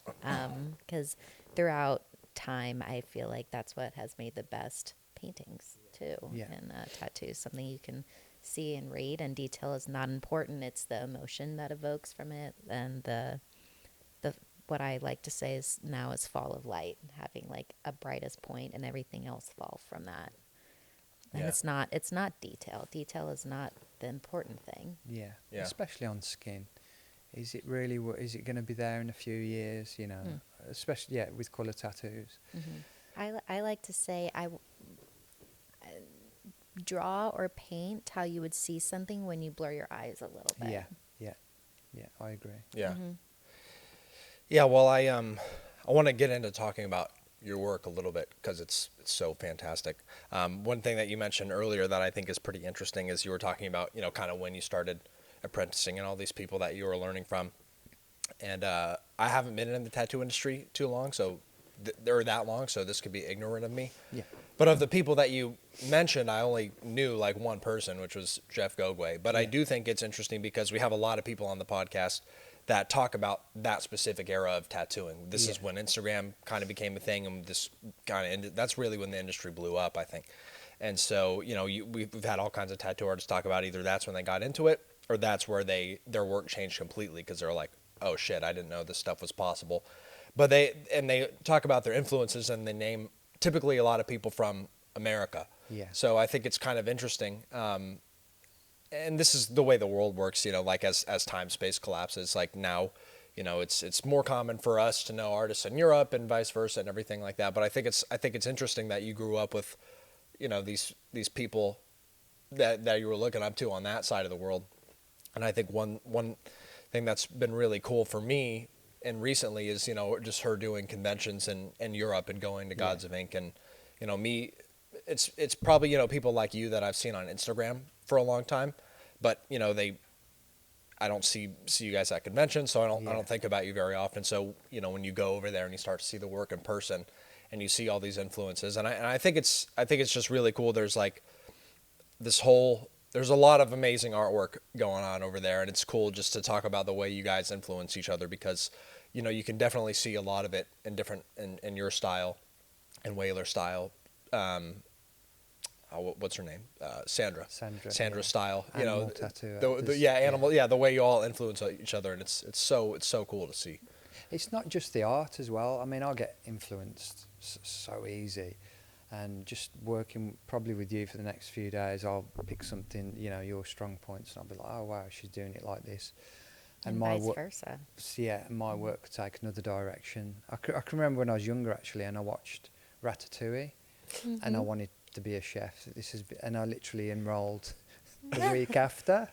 because throughout time I feel like that's what has made the best paintings too. Yeah. And tattoos, something you can see and read, and detail is not important. It's the emotion that evokes from it, and the what I like to say is now is fall of light, having like a brightest point and everything else fall from that. And Yeah. it's not detail. Detail is not the important thing. Yeah. Yeah. Especially on skin. Is it really? Is it going to be there in a few years? You know, especially with colour tattoos. I like to say draw or paint how you would see something when you blur your eyes a little bit. Yeah. I agree. Yeah. Yeah, well, I want to get into talking about your work a little bit because it's so fantastic. One thing that you mentioned earlier that I think is pretty interesting is you were talking about, kind of when you started apprenticing and all these people that you were learning from. And I haven't been in the tattoo industry too long, so or that long, so this could be ignorant of me. Yeah. But of the people that you mentioned, I only knew like one person, which was Jeff Gogwe. But I do think it's interesting because we have a lot of people on the podcast that talk about that specific era of tattooing. This is when Instagram kind of became a thing, and this kind of that's really when the industry blew up, I think. And so, we've had all kinds of tattoo artists talk about either that's when they got into it, or that's where their work changed completely because they're like, oh shit, I didn't know this stuff was possible. But they talk about their influences, and they name typically a lot of people from America. Yeah. So I think it's kind of interesting. And this is the way the world works, like as time space collapses, like now, it's more common for us to know artists in Europe and vice versa and everything like that. But I think it's interesting that you grew up with, these people that you were looking up to on that side of the world. And I think one thing that's been really cool for me and recently is, just her doing conventions in Europe and going to Gods of Ink. And, me, it's probably, people like you that I've seen on Instagram for a long time, but I don't see you guys at conventions, so I don't think about you very often. So, when you go over there and you start to see the work in person and you see all these influences, and I think it's just really cool. There's like there's a lot of amazing artwork going on over there, and it's cool just to talk about the way you guys influence each other because, you can definitely see a lot of it in your style and Whaler style. What's her name? Sandra's style. Animal tattoo. The way you all influence each other, and it's so cool to see. It's not just the art as well. I mean, I get influenced so easy, and just working probably with you for the next few days, I'll pick something, your strong points, and I'll be like, oh wow, she's doing it like this. And my vice versa. Yeah, my work could take another direction. I can remember when I was younger actually, and I watched Ratatouille, and I wanted to be a chef. And I literally enrolled the week after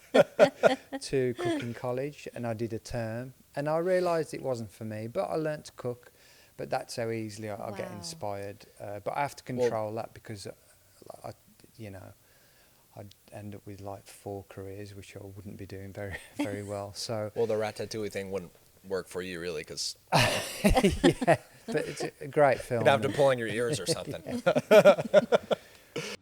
to cooking college, and I did a term, and I realised it wasn't for me, but I learnt to cook. But that's how easily I'll get inspired. But I have to control that because, I'd end up with like 4 careers, which I wouldn't be doing very, very well. So well, the Ratatouille thing wouldn't work for you really because yeah, but it's a great film. you'd have to pull on your ears or something.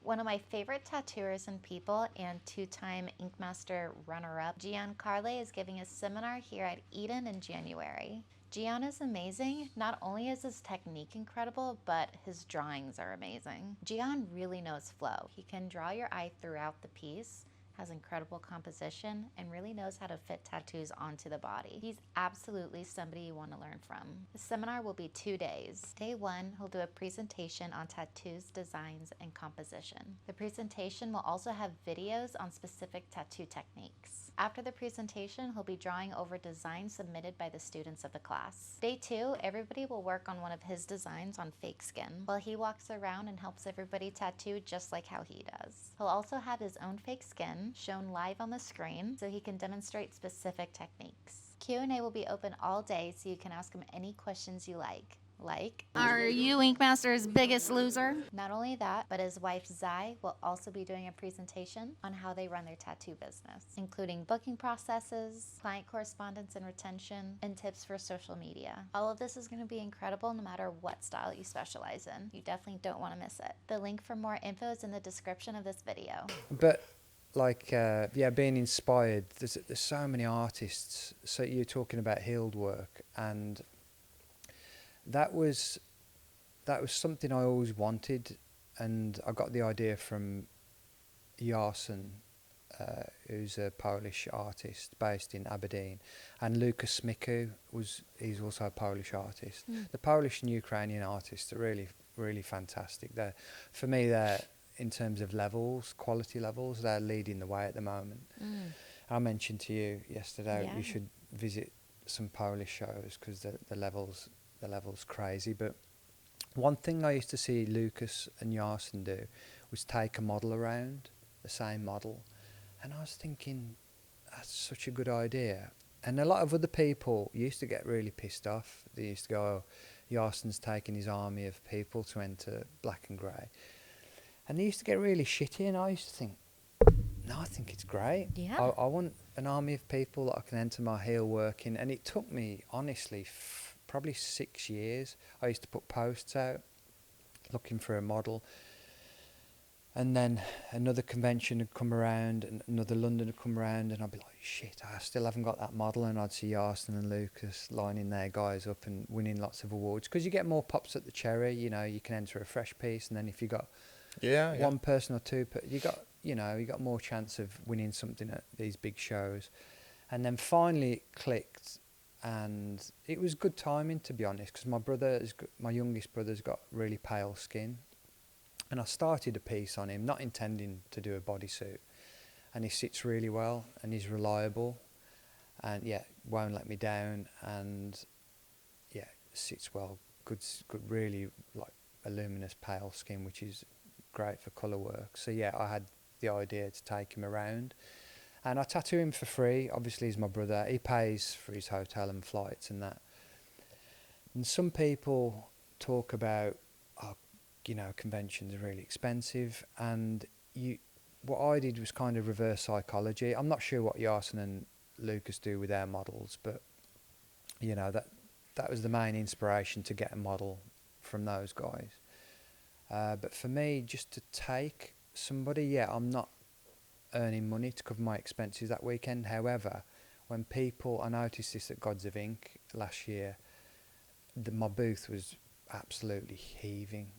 One of my favorite tattooers and people, and 2-time Inkmaster runner-up, Gian Carlay, is giving a seminar here at Eden in January. Gian is amazing. Not only is his technique incredible, but his drawings are amazing. Gian really knows flow. He can draw your eye throughout the piece, has incredible composition, and really knows how to fit tattoos onto the body. He's absolutely somebody you want to learn from. The seminar will be 2 days. Day 1, he'll do a presentation on tattoos, designs, and composition. The presentation will also have videos on specific tattoo techniques. After the presentation, he'll be drawing over designs submitted by the students of the class. Day 2, everybody will work on one of his designs on fake skin, while he walks around and helps everybody tattoo just like how he does. He'll also have his own fake skin shown live on the screen so he can demonstrate specific techniques. Q&A will be open all day so you can ask him any questions you like. like, Are you Ink Master's biggest loser? not only that, but his wife Zai will also be doing a presentation on how they run their tattoo business, including booking processes, client correspondence and retention, and tips for social media. All of this is going to be incredible no matter what style you specialize in. You definitely don't want to miss it. The link for more info is in the description of this video. But like, yeah, being inspired, there's so many artists. So you're talking about healed work, and that was something I always wanted, and I got the idea from Jarson, who's a Polish artist based in Aberdeen, and Lucas Smiku he's also a Polish artist. The Polish and Ukrainian artists are really, really fantastic. For me, they're, in terms of levels, quality levels, they're leading the way at the moment. I mentioned to you yesterday, you should visit some Polish shows because the levels crazy. But one thing I used to see Lucas and Jarson do was take a model around, the same model, and I was thinking, that's such a good idea. And a lot of other people used to get really pissed off. They used to go, oh, Jarson's taking his army of people to enter black and grey. And they used to get really shitty, and I used to think, no, I think it's great. Yeah. I want an army of people that I can enter my heel work in. And it took me, honestly, probably 6 years. I used to put posts out looking for a model. And then another convention would come around, and another London would come around, and I'd be like, shit, I still haven't got that model. And I'd see Jarson and Lucas lining their guys up and winning lots of awards. Because you get more pops at the cherry, you know, you can enter a fresh piece, and then if you got one person or two, you got more chance of winning something at these big shows. And then finally it clicked, and it was good timing, to be honest, because my youngest brother's got really pale skin, and I started a piece on him, not intending to do a bodysuit, and he sits really well, and he's reliable, and won't let me down, and sits well, good, really like a luminous pale skin, which is great for colour work. So I had the idea to take him around, and I tattoo him for free. Obviously he's my brother, he pays for his hotel and flights and that. And some people talk about, conventions are really expensive, and what I did was kind of reverse psychology. I'm not sure what Jarson and Lucas do with their models, but that was the main inspiration to get a model from those guys. But for me, just to take somebody, I'm not earning money to cover my expenses that weekend. However, when I noticed this at Gods of Ink last year, my booth was absolutely heaving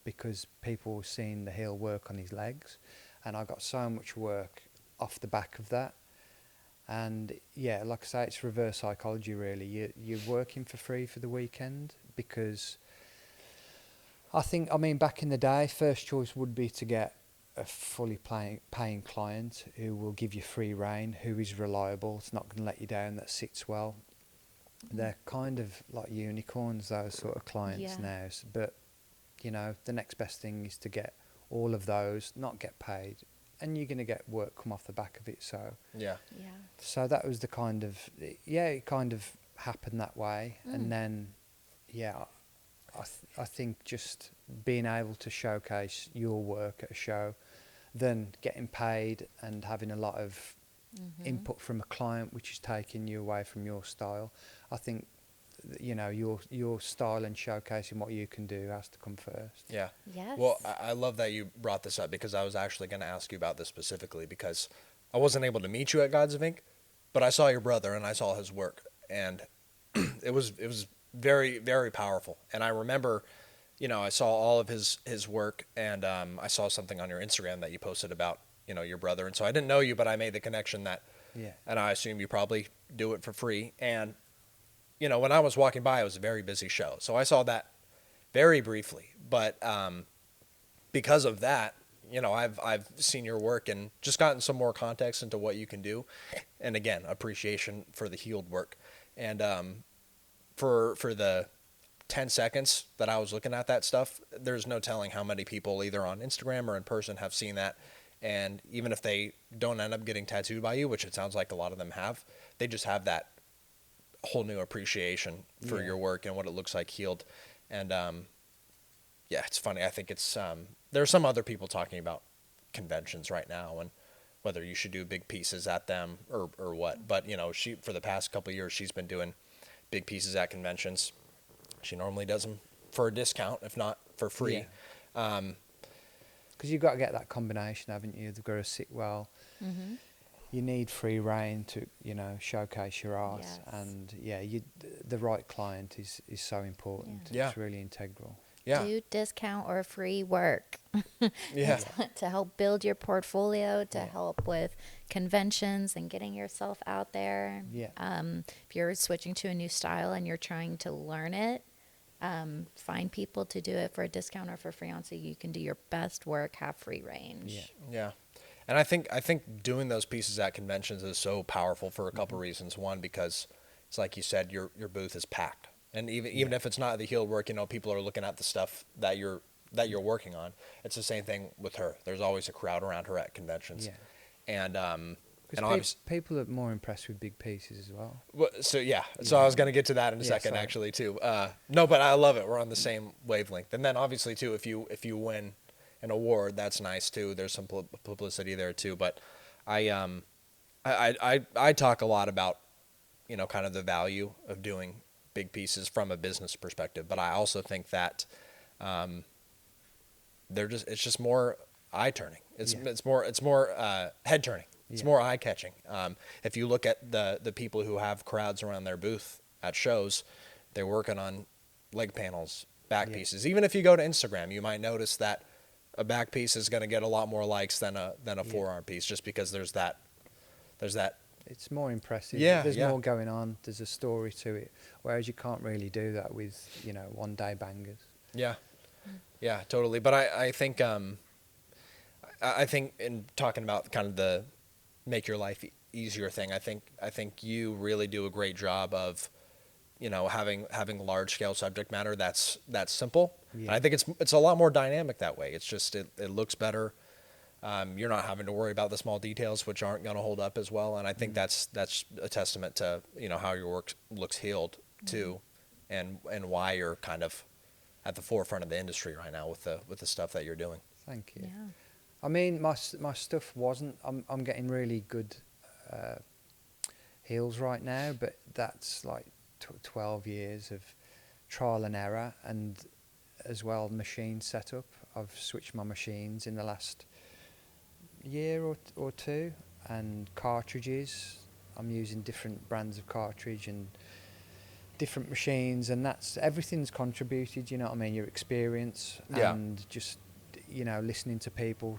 because people were seeing the heel work on his legs, and I got so much work off the back of that. And like I say, it's reverse psychology really. You're working for free for the weekend because I mean, back in the day, first choice would be to get a fully paying client who will give you free rein, who is reliable, it's not going to let you down, that sits well. They're kind of like unicorns, those sort of clients now. But, the next best thing is to get all of those, not get paid, and you're going to get work come off the back of it. So so that was the kind of, it kind of happened that way. And then, I think just being able to showcase your work at a show, then getting paid and having a lot of input from a client, which is taking you away from your style. I think, your style and showcasing what you can do has to come first. Yeah. Yes. Well, I love that you brought this up because I was actually going to ask you about this specifically because I wasn't able to meet you at Gods of Ink, but I saw your brother and I saw his work, and it was very, very powerful. And I remember, I saw all of his work, and I saw something on your Instagram that you posted about, your brother. And so I didn't know you, but I made the connection that, and I assume you probably do it for free. And, when I was walking by, it was a very busy show. So I saw that very briefly. But because of that, I've seen your work and just gotten some more context into what you can do. And again, appreciation for the healed work. And for the 10 seconds that I was looking at that stuff, there's no telling how many people either on Instagram or in person have seen that. And even if they don't end up getting tattooed by you, which it sounds like a lot of them have, they just have that whole new appreciation for your work and what it looks like healed. And yeah, it's funny. I think it's there are some other people talking about conventions right now and whether you should do big pieces at them or what. But she for the past couple of years she's been doing big pieces at conventions. She normally does them for a discount, if not for free. Because you've got to get that combination, haven't you? They've got to sit well. Mm-hmm. You need free reign to showcase your art, Yes. and the right client is so important. Yeah. It's really integral. Yeah. Do discount or free work. Yeah. To help build your portfolio, to help with conventions and getting yourself out there. Yeah. If you're switching to a new style and you're trying to learn it, find people to do it for a discount or for free on so you can do your best work, have free range. Yeah. Yeah. And I think doing those pieces at conventions is so powerful for a couple reasons. One, because it's like you said, your booth is packed. And even if it's not the healed work, people are looking at the stuff that you're working on. It's the same thing with her. There's always a crowd around her at conventions. Yeah. And Because people are more impressed with big pieces as well. so I was going to get to that in a second, sorry. actually, too. No, but I love it. We're on the same wavelength. And then obviously too, if you win an award, that's nice too. There's some publicity there too. But I talk a lot about kind of the value of doing big pieces from a business perspective. But I also think that it's just more eye turning. It's more head turning. It's more eye catching. If you look at the people who have crowds around their booth at shows, they're working on leg panels, back pieces. Even if you go to Instagram, you might notice that a back piece is going to get a lot more likes than a forearm piece, just because there's that. It's more impressive. Yeah, There's yeah. more going on. There's a story to it. Whereas you can't really do that with, one day bangers. Yeah, yeah, totally. But I think in talking about kind of the make your life easier thing, I think you really do a great job of having large scale subject matter that's simple. Yeah. And I think it's a lot more dynamic that way. It's just it looks better. You're not having to worry about the small details, which aren't going to hold up as well. And I think that's a testament to how your work looks healed too, and why you're kind of at the forefront of the industry right now with the stuff that you're doing. Thank you. Yeah. I mean, my stuff wasn't. I'm getting really good heels right now, but that's like 12 years of trial and error, and as well machine setup. I've switched my machines in the last year or two, and cartridges. I'm using different brands of cartridge and different machines, and everything's contributed. You know what I mean? Your experience and just listening to people,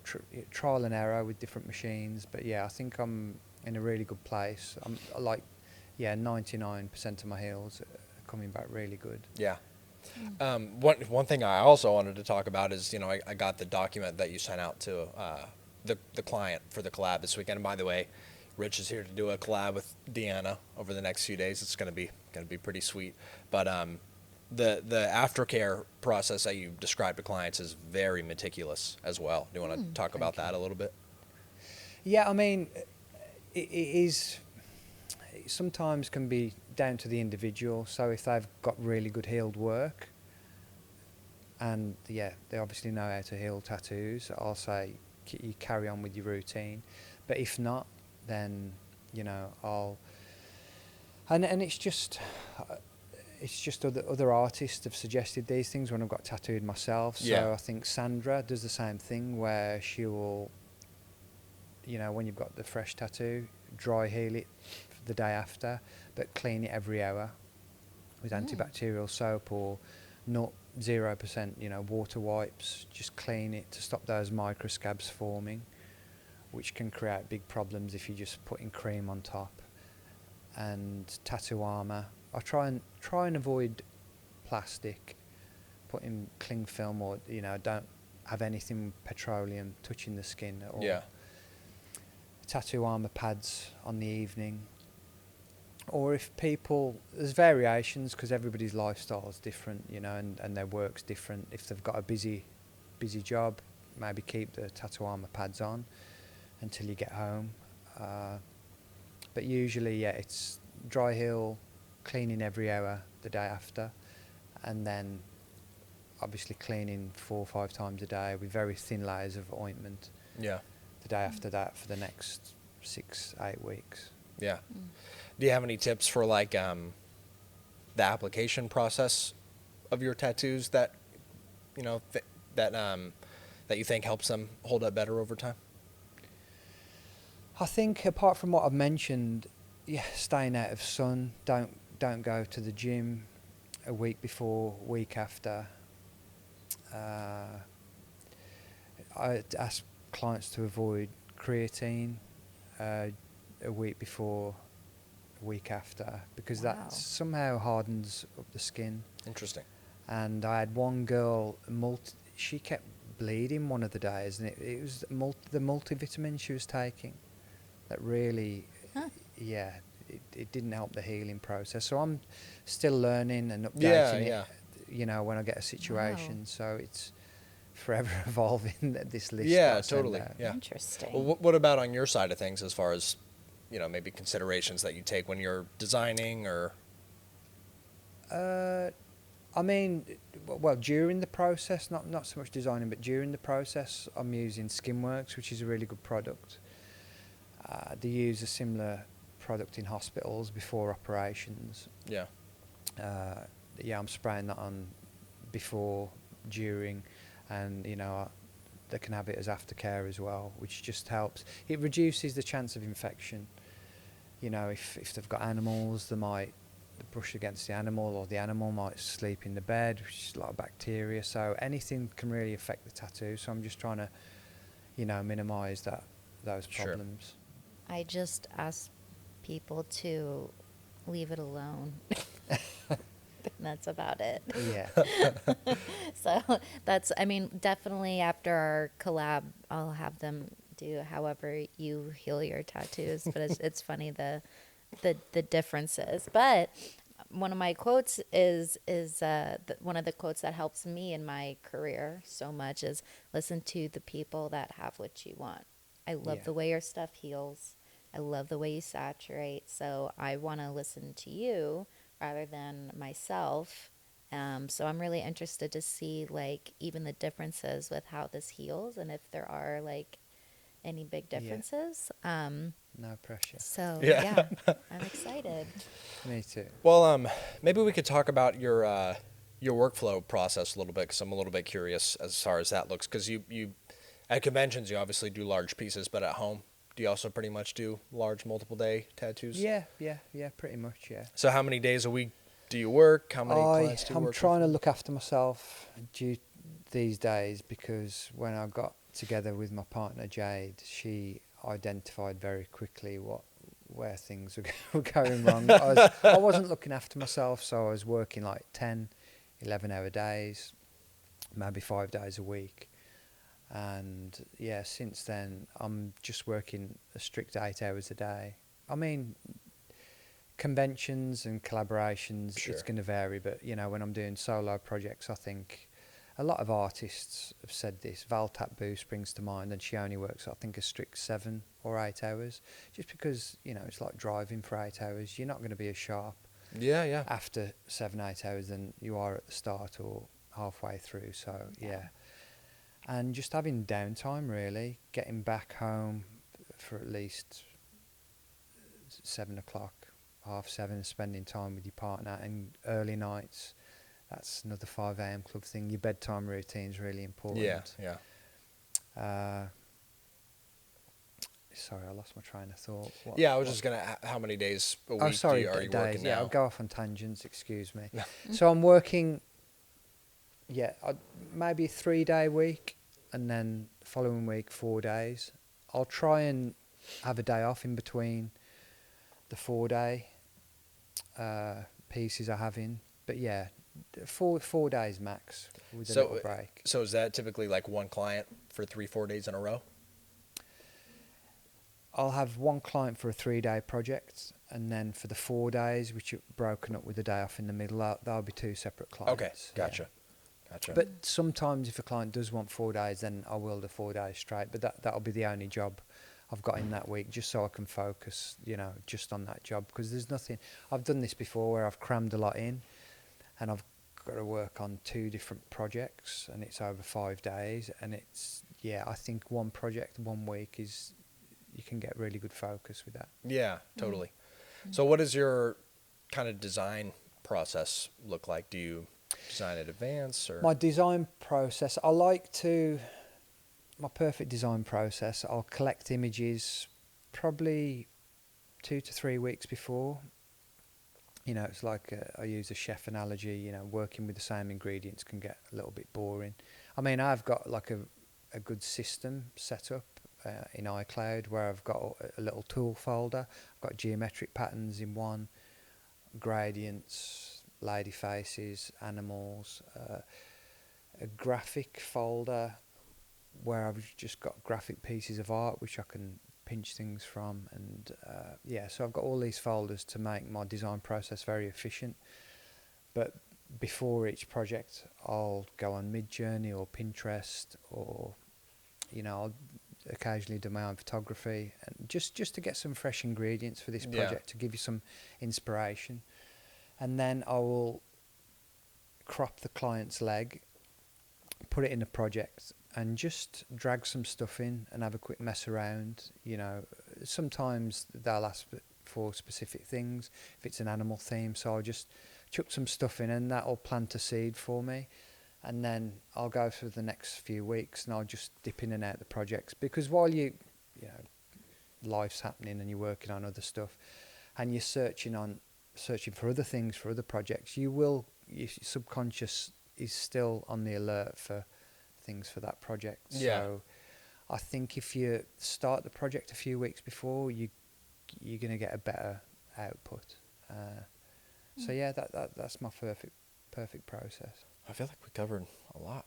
trial and error with different machines. But yeah, I think I'm in a really good place. I'm 99% of my heels are coming back really good. Yeah. One thing I also wanted to talk about is I got the document that you sent out to the client for the collab this weekend. And by the way, Rich is here to do a collab with Deanna over the next few days. It's gonna be pretty sweet. But the aftercare process that you described to clients is very meticulous as well. Do you want to talk about that a little bit? Yeah, I mean, it is. It sometimes can be down to the individual. So if they've got really good healed work, and they obviously know how to heal tattoos, I'll say you carry on with your routine. But if not, then I'll. And it's just other artists have suggested these things when I've got tattooed myself. So I think Sandra does the same thing, where she will, when you've got the fresh tattoo, dry heal it the day after, but clean it every hour with antibacterial soap or not 0%, water wipes. Just clean it to stop those microscabs forming, which can create big problems if you're just putting cream on top. And tattoo armour. I try and avoid plastic, putting cling film or don't have anything petroleum touching the skin at all. Yeah. Tattoo armour pads on the evening. Or if there's variations because everybody's lifestyle is different, and their work's different. If they've got a busy job, maybe keep the tattoo armour pads on until you get home. But usually, it's dry heal, cleaning every hour the day after, and then obviously cleaning 4 or 5 times a day with very thin layers of ointment. Yeah. The day after that for the next 6-8 weeks. Yeah. Do you have any tips for like the application process of your tattoos that you know that you think helps them hold up better over time? I think apart from what I've mentioned, staying out of sun, don't go to the gym a week before, week after. I ask clients to avoid creatine a week before, a week after, because that somehow hardens up the skin. Interesting. And I had one girl, she kept bleeding one of the days, and it was the multivitamin she was taking that really, it didn't help the healing process. So I'm still learning and updating it, you know, when I get a situation. Wow. So it's forever evolving, this list. Yeah, that I send totally. out. Yeah. Interesting. Well, what about on your side of things as far as, you know, maybe considerations that you take when you're designing or? I mean, well, during the process, not so much designing, but during the process, I'm using Skinworks, which is a really good product. They use a similar product in hospitals before operations. Yeah. I'm spraying that on before, during, and you know, they can have it as aftercare as well, which just helps. It reduces the chance of infection. You know, if they've got animals, they might brush against the animal, or the animal might sleep in the bed, which is a lot of bacteria. So anything can really affect the tattoo. So I'm just trying to, you know, minimise those problems. I just ask people to leave it alone. That's about it. Yeah. So that's, I mean, definitely after our collab, I'll have them do however you heal your tattoos. But it's funny the differences. But one of my quotes is one of the quotes that helps me in my career so much is listen to the people that have what you want. I love the way your stuff heals. I love the way you saturate. So I want to listen to you rather than myself. So I'm really interested to see like even the differences with how this heals and if there are like any big differences. No pressure. So Yeah. I'm excited. Me too. Well, maybe we could talk about your workflow process a little bit, because I'm a little bit curious as far as that looks. Because you at conventions you obviously do large pieces, but at home, do you also pretty much do large multiple day tattoos? Yeah, pretty much, yeah. So how many days a week do you work? How many clients do you I'm work trying with? to look after myself these days, because when I got together with my partner Jade, she identified very quickly where things were going wrong. I wasn't looking after myself, so I was working like 10, 11-hour days, maybe 5 days a week. And yeah, since then, I'm just working a strict 8 hours a day. I mean, conventions and collaborations, Sure. It's going to vary, but you know, when I'm doing solo projects, I think a lot of artists have said this. Val Tatboo springs to mind, and she only works, I think, a strict 7 or 8 hours, just because, you know, it's like driving for 8 hours. You're not going to be as sharp Yeah. after 7-8 hours than you are at the start or halfway through. So yeah. And just having downtime, really, getting back home for at least 7 o'clock, 7:30, spending time with your partner, and early nights. That's another 5 a.m. club thing. Your bedtime routine is really important. Yeah. Sorry, I lost my train of thought. I was just gonna. How many days a week are you days. working now? Yeah, I'll go off on tangents. Excuse me. So I'm working. Maybe a 3-day week, and then the following week 4 days. I'll try and have a day off in between the 4-day pieces I have in. But yeah, 4 days max with a little break. So is that typically like one client for 3-4 days in a row? I'll have one client for a 3-day project, and then for the 4 days, which are broken up with a day off in the middle, that'll be 2 separate clients. Okay, gotcha. But sometimes if a client does want 4 days, then I will do 4 days straight. But that'll be the only job I've got in that week, just so I can focus, you know, just on that job. Because there's nothing. I've done this before where I've crammed a lot in, and I've got to work on 2 different projects, and it's over 5 days, and it's, yeah, I think one project 1 week is, you can get really good focus with that. Yeah, totally. So what does your kind of design process look like? Do you design in advance, or? My design process, my perfect design process, I'll collect images probably 2 to 3 weeks before. You know, it's like, I use a chef analogy, you know, working with the same ingredients can get a little bit boring. I mean, I've got like a good system set up in iCloud where I've got a little tool folder. I've got geometric patterns in one, gradients, lady faces, animals, a graphic folder where I've just got graphic pieces of art which I can pinch things from, and yeah, so I've got all these folders to make my design process very efficient. But before each project, I'll go on Midjourney or Pinterest, or, you know, I'll occasionally do my own photography, and just to get some fresh ingredients for this project, to give you some inspiration. And then I will crop the client's leg, put it in a project, and just drag some stuff in and have a quick mess around. You know, sometimes they'll ask for specific things if it's an animal theme, so I'll just chuck some stuff in and that'll plant a seed for me. And then I'll go through the next few weeks and I'll just dip in and out the projects, because while you know, life's happening and you're working on other stuff and you're searching for other things, for other projects, your subconscious is still on the alert for things for that project. Yeah. So I think if you start the project a few weeks before, you're going to get a better output. So yeah, that's my perfect process. I feel like we covered a lot.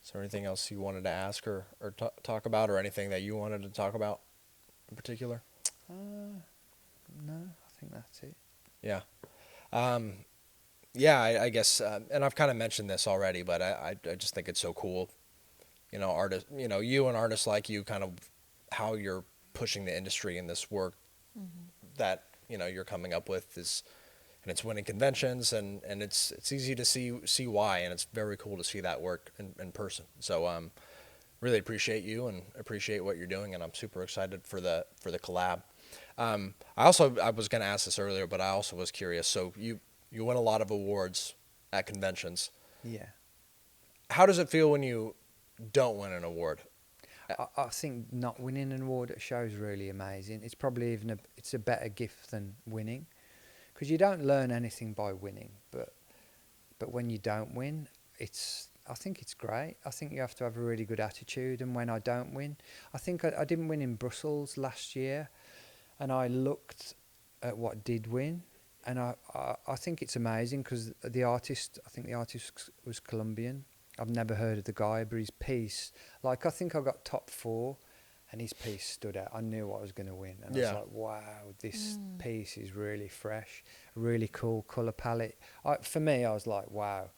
Is there anything else you wanted to ask or talk about, or anything that you wanted to talk about in particular? No, I think that's it. Yeah. Yeah, I guess, and I've kind of mentioned this already, but I just think it's so cool. You know, you and artists like you, kind of how you're pushing the industry in this work that, you know, you're coming up with is, and it's winning conventions, and it's easy to see why, and it's very cool to see that work in person. So really appreciate you and appreciate what you're doing, and I'm super excited for the collab. I was going to ask this earlier, but I also was curious. So you win a lot of awards at conventions. Yeah. How does it feel when you don't win an award? I think not winning an award at a show is really amazing. It's probably it's a better gift than winning, because you don't learn anything by winning. But when you don't win, I think it's great. I think you have to have a really good attitude. And when I don't win, I think I didn't win in Brussels last year, and I looked at what did win, and I think it's amazing, because I think the artist was Colombian. I've never heard of the guy, but his piece, like, I think I got top 4, and his piece stood out. I knew I was going to win, and I was like, wow, this piece is really fresh, really cool colour palette. For me, I was like, wow.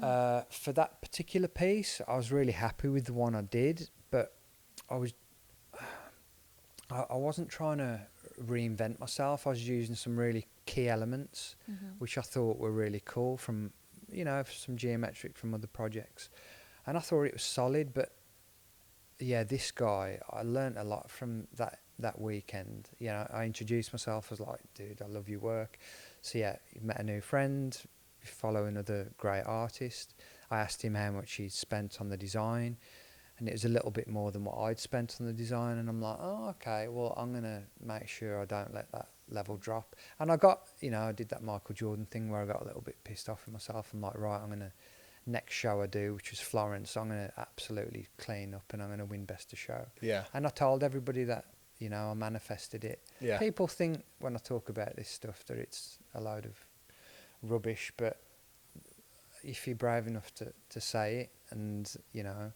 For that particular piece, I was really happy with the one I did, but I wasn't trying to reinvent myself. I was using some really key elements, which I thought were really cool from, you know, some geometric from other projects, and I thought it was solid. But yeah, this guy, I learned a lot from that weekend. You know, I introduced myself as like, dude, I love your work. So yeah, met a new friend, follow another great artist. I asked him how much he'd spent on the design, and it was a little bit more than what I'd spent on the design. And I'm like, oh, okay, well, I'm going to make sure I don't let that level drop. And I did that Michael Jordan thing where I got a little bit pissed off with myself. I'm like, right, next show I do, which was Florence, I'm going to absolutely clean up and I'm going to win Best of Show. Yeah. And I told everybody that, you know, I manifested it. Yeah. People think when I talk about this stuff that it's a load of rubbish, but if you're brave enough to say it, and, you know,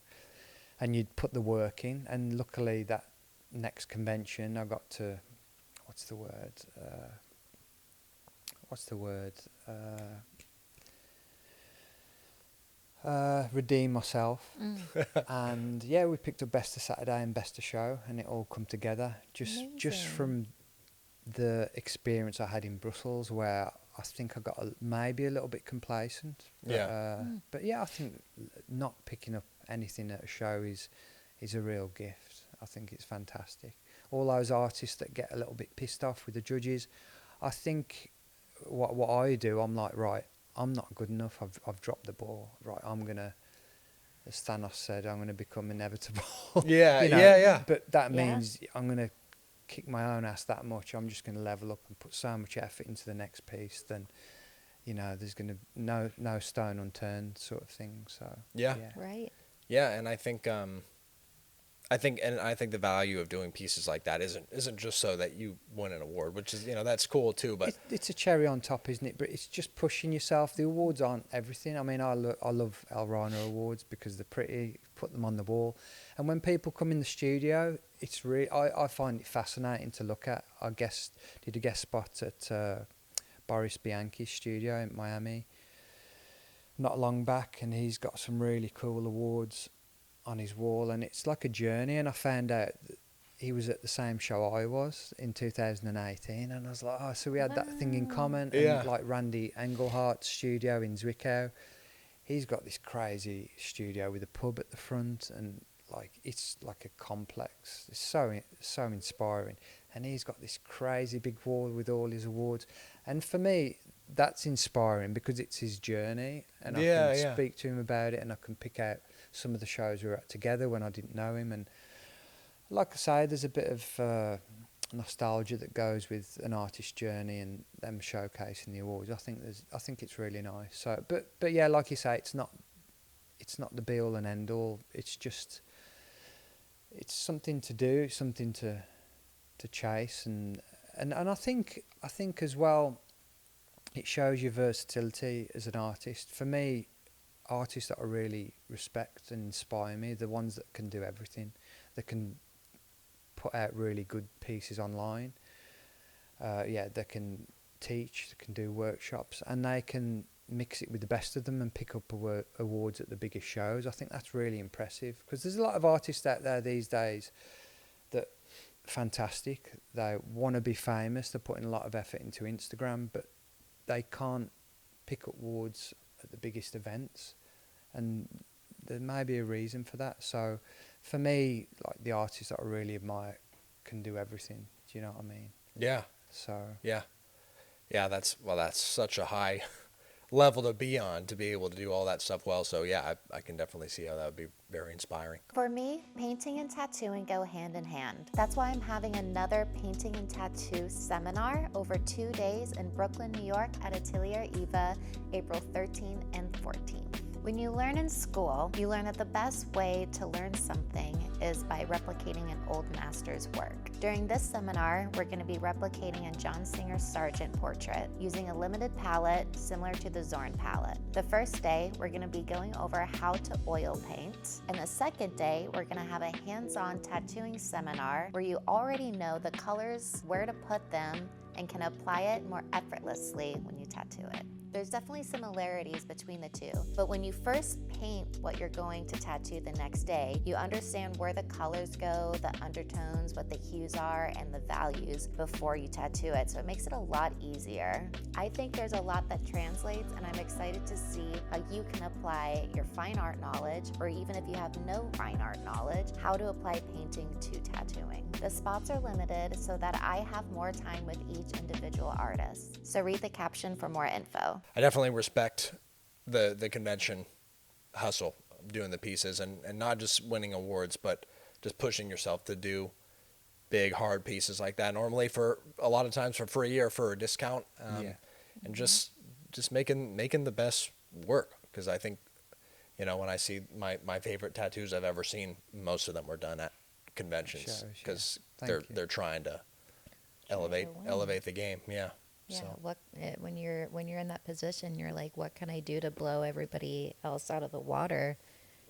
and you'd put the work in, and luckily that next convention I got to, redeem myself. And yeah, we picked up Best of Saturday and Best of Show, and it all come together just from the experience I had in Brussels, where I think I got maybe a little bit complacent. But, Yeah. But yeah, I think not picking up anything at a show is a real gift. I think it's fantastic. All those artists that get a little bit pissed off with the judges, I think what I do, I'm like, right, I'm not good enough. I've dropped the ball. Right, I'm gonna, as Thanos said, I'm gonna become inevitable. Yeah, You know? yeah. But that Yeah. means I'm gonna kick my own ass that much. I'm just gonna level up and put so much effort into the next piece. Then, you know, there's gonna no stone unturned sort of thing. So Yeah. Right. Yeah, and I think the value of doing pieces like that isn't just so that you win an award, which is, that's cool too, but It's a cherry on top, isn't it? But it's just pushing yourself. The awards aren't everything. I mean, I love El Rana awards because they're pretty. Put them on the wall, and when people come in the studio, it's really I find it fascinating to look at. Did a guest spot at Boris Bianchi's studio in Miami not long back, and he's got some really cool awards on his wall, and it's like a journey. And I found out that he was at the same show I was in 2018, and I was like, oh, so we had that thing in common. Yeah. And like Randy Englehart's studio in Zwickau, he's got this crazy studio with a pub at the front, and like it's like a complex. It's so inspiring, and he's got this crazy big wall with all his awards. And for me, that's inspiring because it's his journey, and I can speak to him about it, and I can pick out some of the shows we were at together when I didn't know him. And like I say, there's a bit of nostalgia that goes with an artist's journey and them showcasing the awards. I think it's really nice. So, but yeah, like you say, it's not the be all and end all. It's something to do, something to chase, and I think as well, it shows your versatility as an artist. For me, artists that I really respect and inspire me, the ones that can do everything, that can put out really good pieces online. They can teach, they can do workshops, and they can mix it with the best of them and pick up awards at the biggest shows. I think that's really impressive, because there's a lot of artists out there these days that fantastic. They want to be famous. They're putting a lot of effort into Instagram, but they can't pick up awards at the biggest events, and there may be a reason for that. So for me, like, the artists that I really admire can do everything. Do you know what I mean? yeah. So Yeah. That's such a high level to be on, to be able to do all that stuff well. So yeah, I can definitely see how that would be very inspiring. For me, painting and tattooing go hand in hand. That's why I'm having another painting and tattoo seminar over 2 days in Brooklyn, New York at Atelier Eva, April 13th and 14th. When you learn in school, you learn that the best way to learn something is by replicating an old master's work. During this seminar, we're going to be replicating a John Singer Sargent portrait using a limited palette similar to the Zorn palette. The first day, we're going to be going over how to oil paint. And the second day, we're going to have a hands-on tattooing seminar where you already know the colors, where to put them, and can apply it more effortlessly when you tattoo it. There's definitely similarities between the two, but when you first paint what you're going to tattoo the next day, you understand where the colors go, the undertones, what the hues are, and the values before you tattoo it, so it makes it a lot easier. I think there's a lot that translates, and I'm excited to see how you can apply your fine art knowledge, or even if you have no fine art knowledge, how to apply painting to tattooing. The spots are limited so that I have more time with each individual artist. So read the caption for more info. I definitely respect the convention hustle of doing the pieces, and not just winning awards, but just pushing yourself to do big, hard pieces like that. Normally, for a lot of times for free or for a discount, and just making the best work. Because I think, when I see my favorite tattoos I've ever seen, most of them were done at conventions, because they're trying to elevate the game. Yeah. Yeah, So. when you're in that position, you're like, what can I do to blow everybody else out of the water?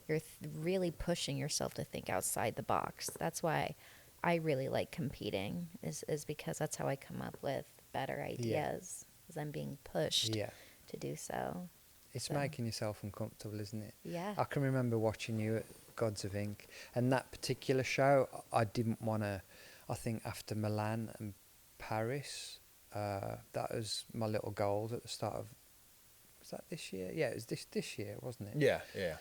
You're really pushing yourself to think outside the box. That's why I really like competing, is because that's how I come up with better ideas, because I'm being pushed to do so. it's making yourself uncomfortable, isn't it? Yeah. I can remember watching you at Gods of Ink, and that particular show, I didn't want to. I think after Milan and Paris, That was my little goal at the start of. Was that this year? Yeah, it was this year, wasn't it? Yeah, yeah.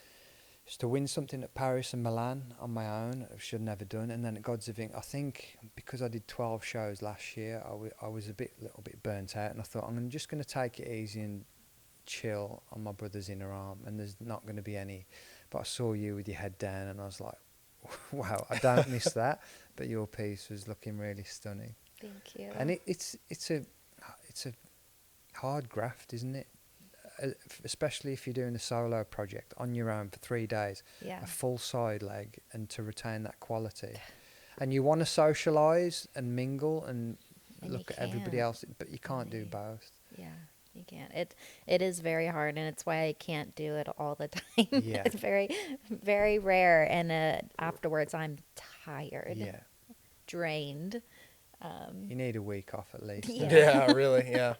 Just to win something at Paris and Milan on my own, which I'd never done. And then at Gods of Ink, I think because I did 12 shows last year, I was little bit burnt out, and I thought I'm just going to take it easy and chill on my brother's inner arm, and there's not going to be any. But I saw you with your head down, and I was like, wow, I don't miss that. But your piece was looking really stunning. Thank you. And it's a hard graft, isn't it? Especially if you're doing a solo project on your own for 3 days, Yeah. a full side leg, and to retain that quality. And you want to socialise and mingle and And look you at everybody can't. else, but you can't do both. Yeah, you can't. It is very hard, and it's why I can't do it all the time. Yeah. It's very, very rare, and afterwards I'm tired, Yeah, drained. you need a week off at least. Yeah. Yeah, really, yeah.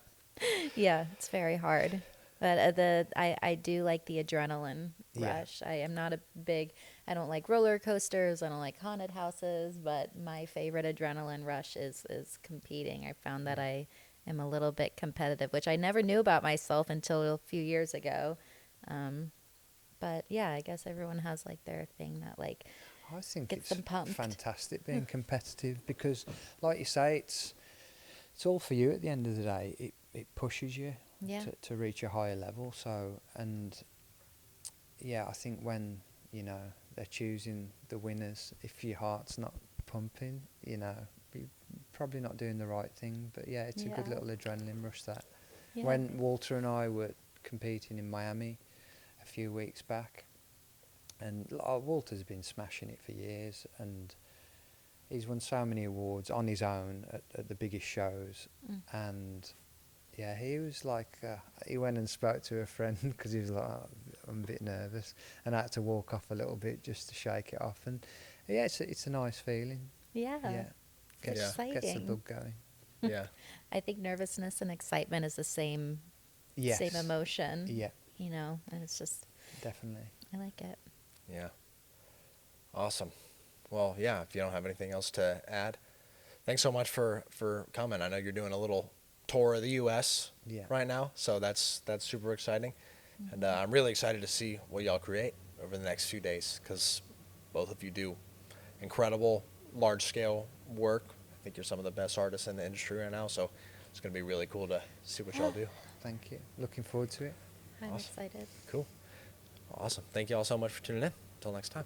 Yeah, it's very hard. But I do like the adrenaline Yeah. rush. I am not I don't like roller coasters. I don't like haunted houses. But my favorite adrenaline rush is competing. I found that I am a little bit competitive, which I never knew about myself until a few years ago. But yeah, I guess everyone has like their thing that like I think gets it's them pumped. fantastic being competitive because, like you say, it's all for you at the end of the day. It pushes you Yeah. to reach a higher level. So, and yeah, I think when, they're choosing the winners, if your heart's not pumping, you're probably not doing the right thing. But yeah, it's a good Yeah. little adrenaline rush that. Yeah. When Walter and I were competing in Miami a few weeks back, and Walter's been smashing it for years, and he's won so many awards on his own at the biggest shows. And yeah, he was like, he went and spoke to a friend because he was like, "Oh, I'm a bit nervous," and I had to walk off a little bit just to shake it off. And yeah, it's a nice feeling. Yeah. Yeah, It's gets the exciting. blood going. Yeah. I think nervousness and excitement is the same Yes. same emotion. Yeah, And it's just definitely. I like it. Yeah. Awesome. Well, yeah, if you don't have anything else to add, thanks so much for coming. I know you're doing a little tour of the U.S. Yeah. right now, so that's super exciting. And I'm really excited to see what y'all create over the next few days because both of you do incredible large-scale work. I think you're some of the best artists in the industry right now, so it's going to be really cool to see what y'all do. Thank you. Looking forward to it. I'm Awesome. excited. Cool. Awesome. Thank you all so much for tuning in. Until next time.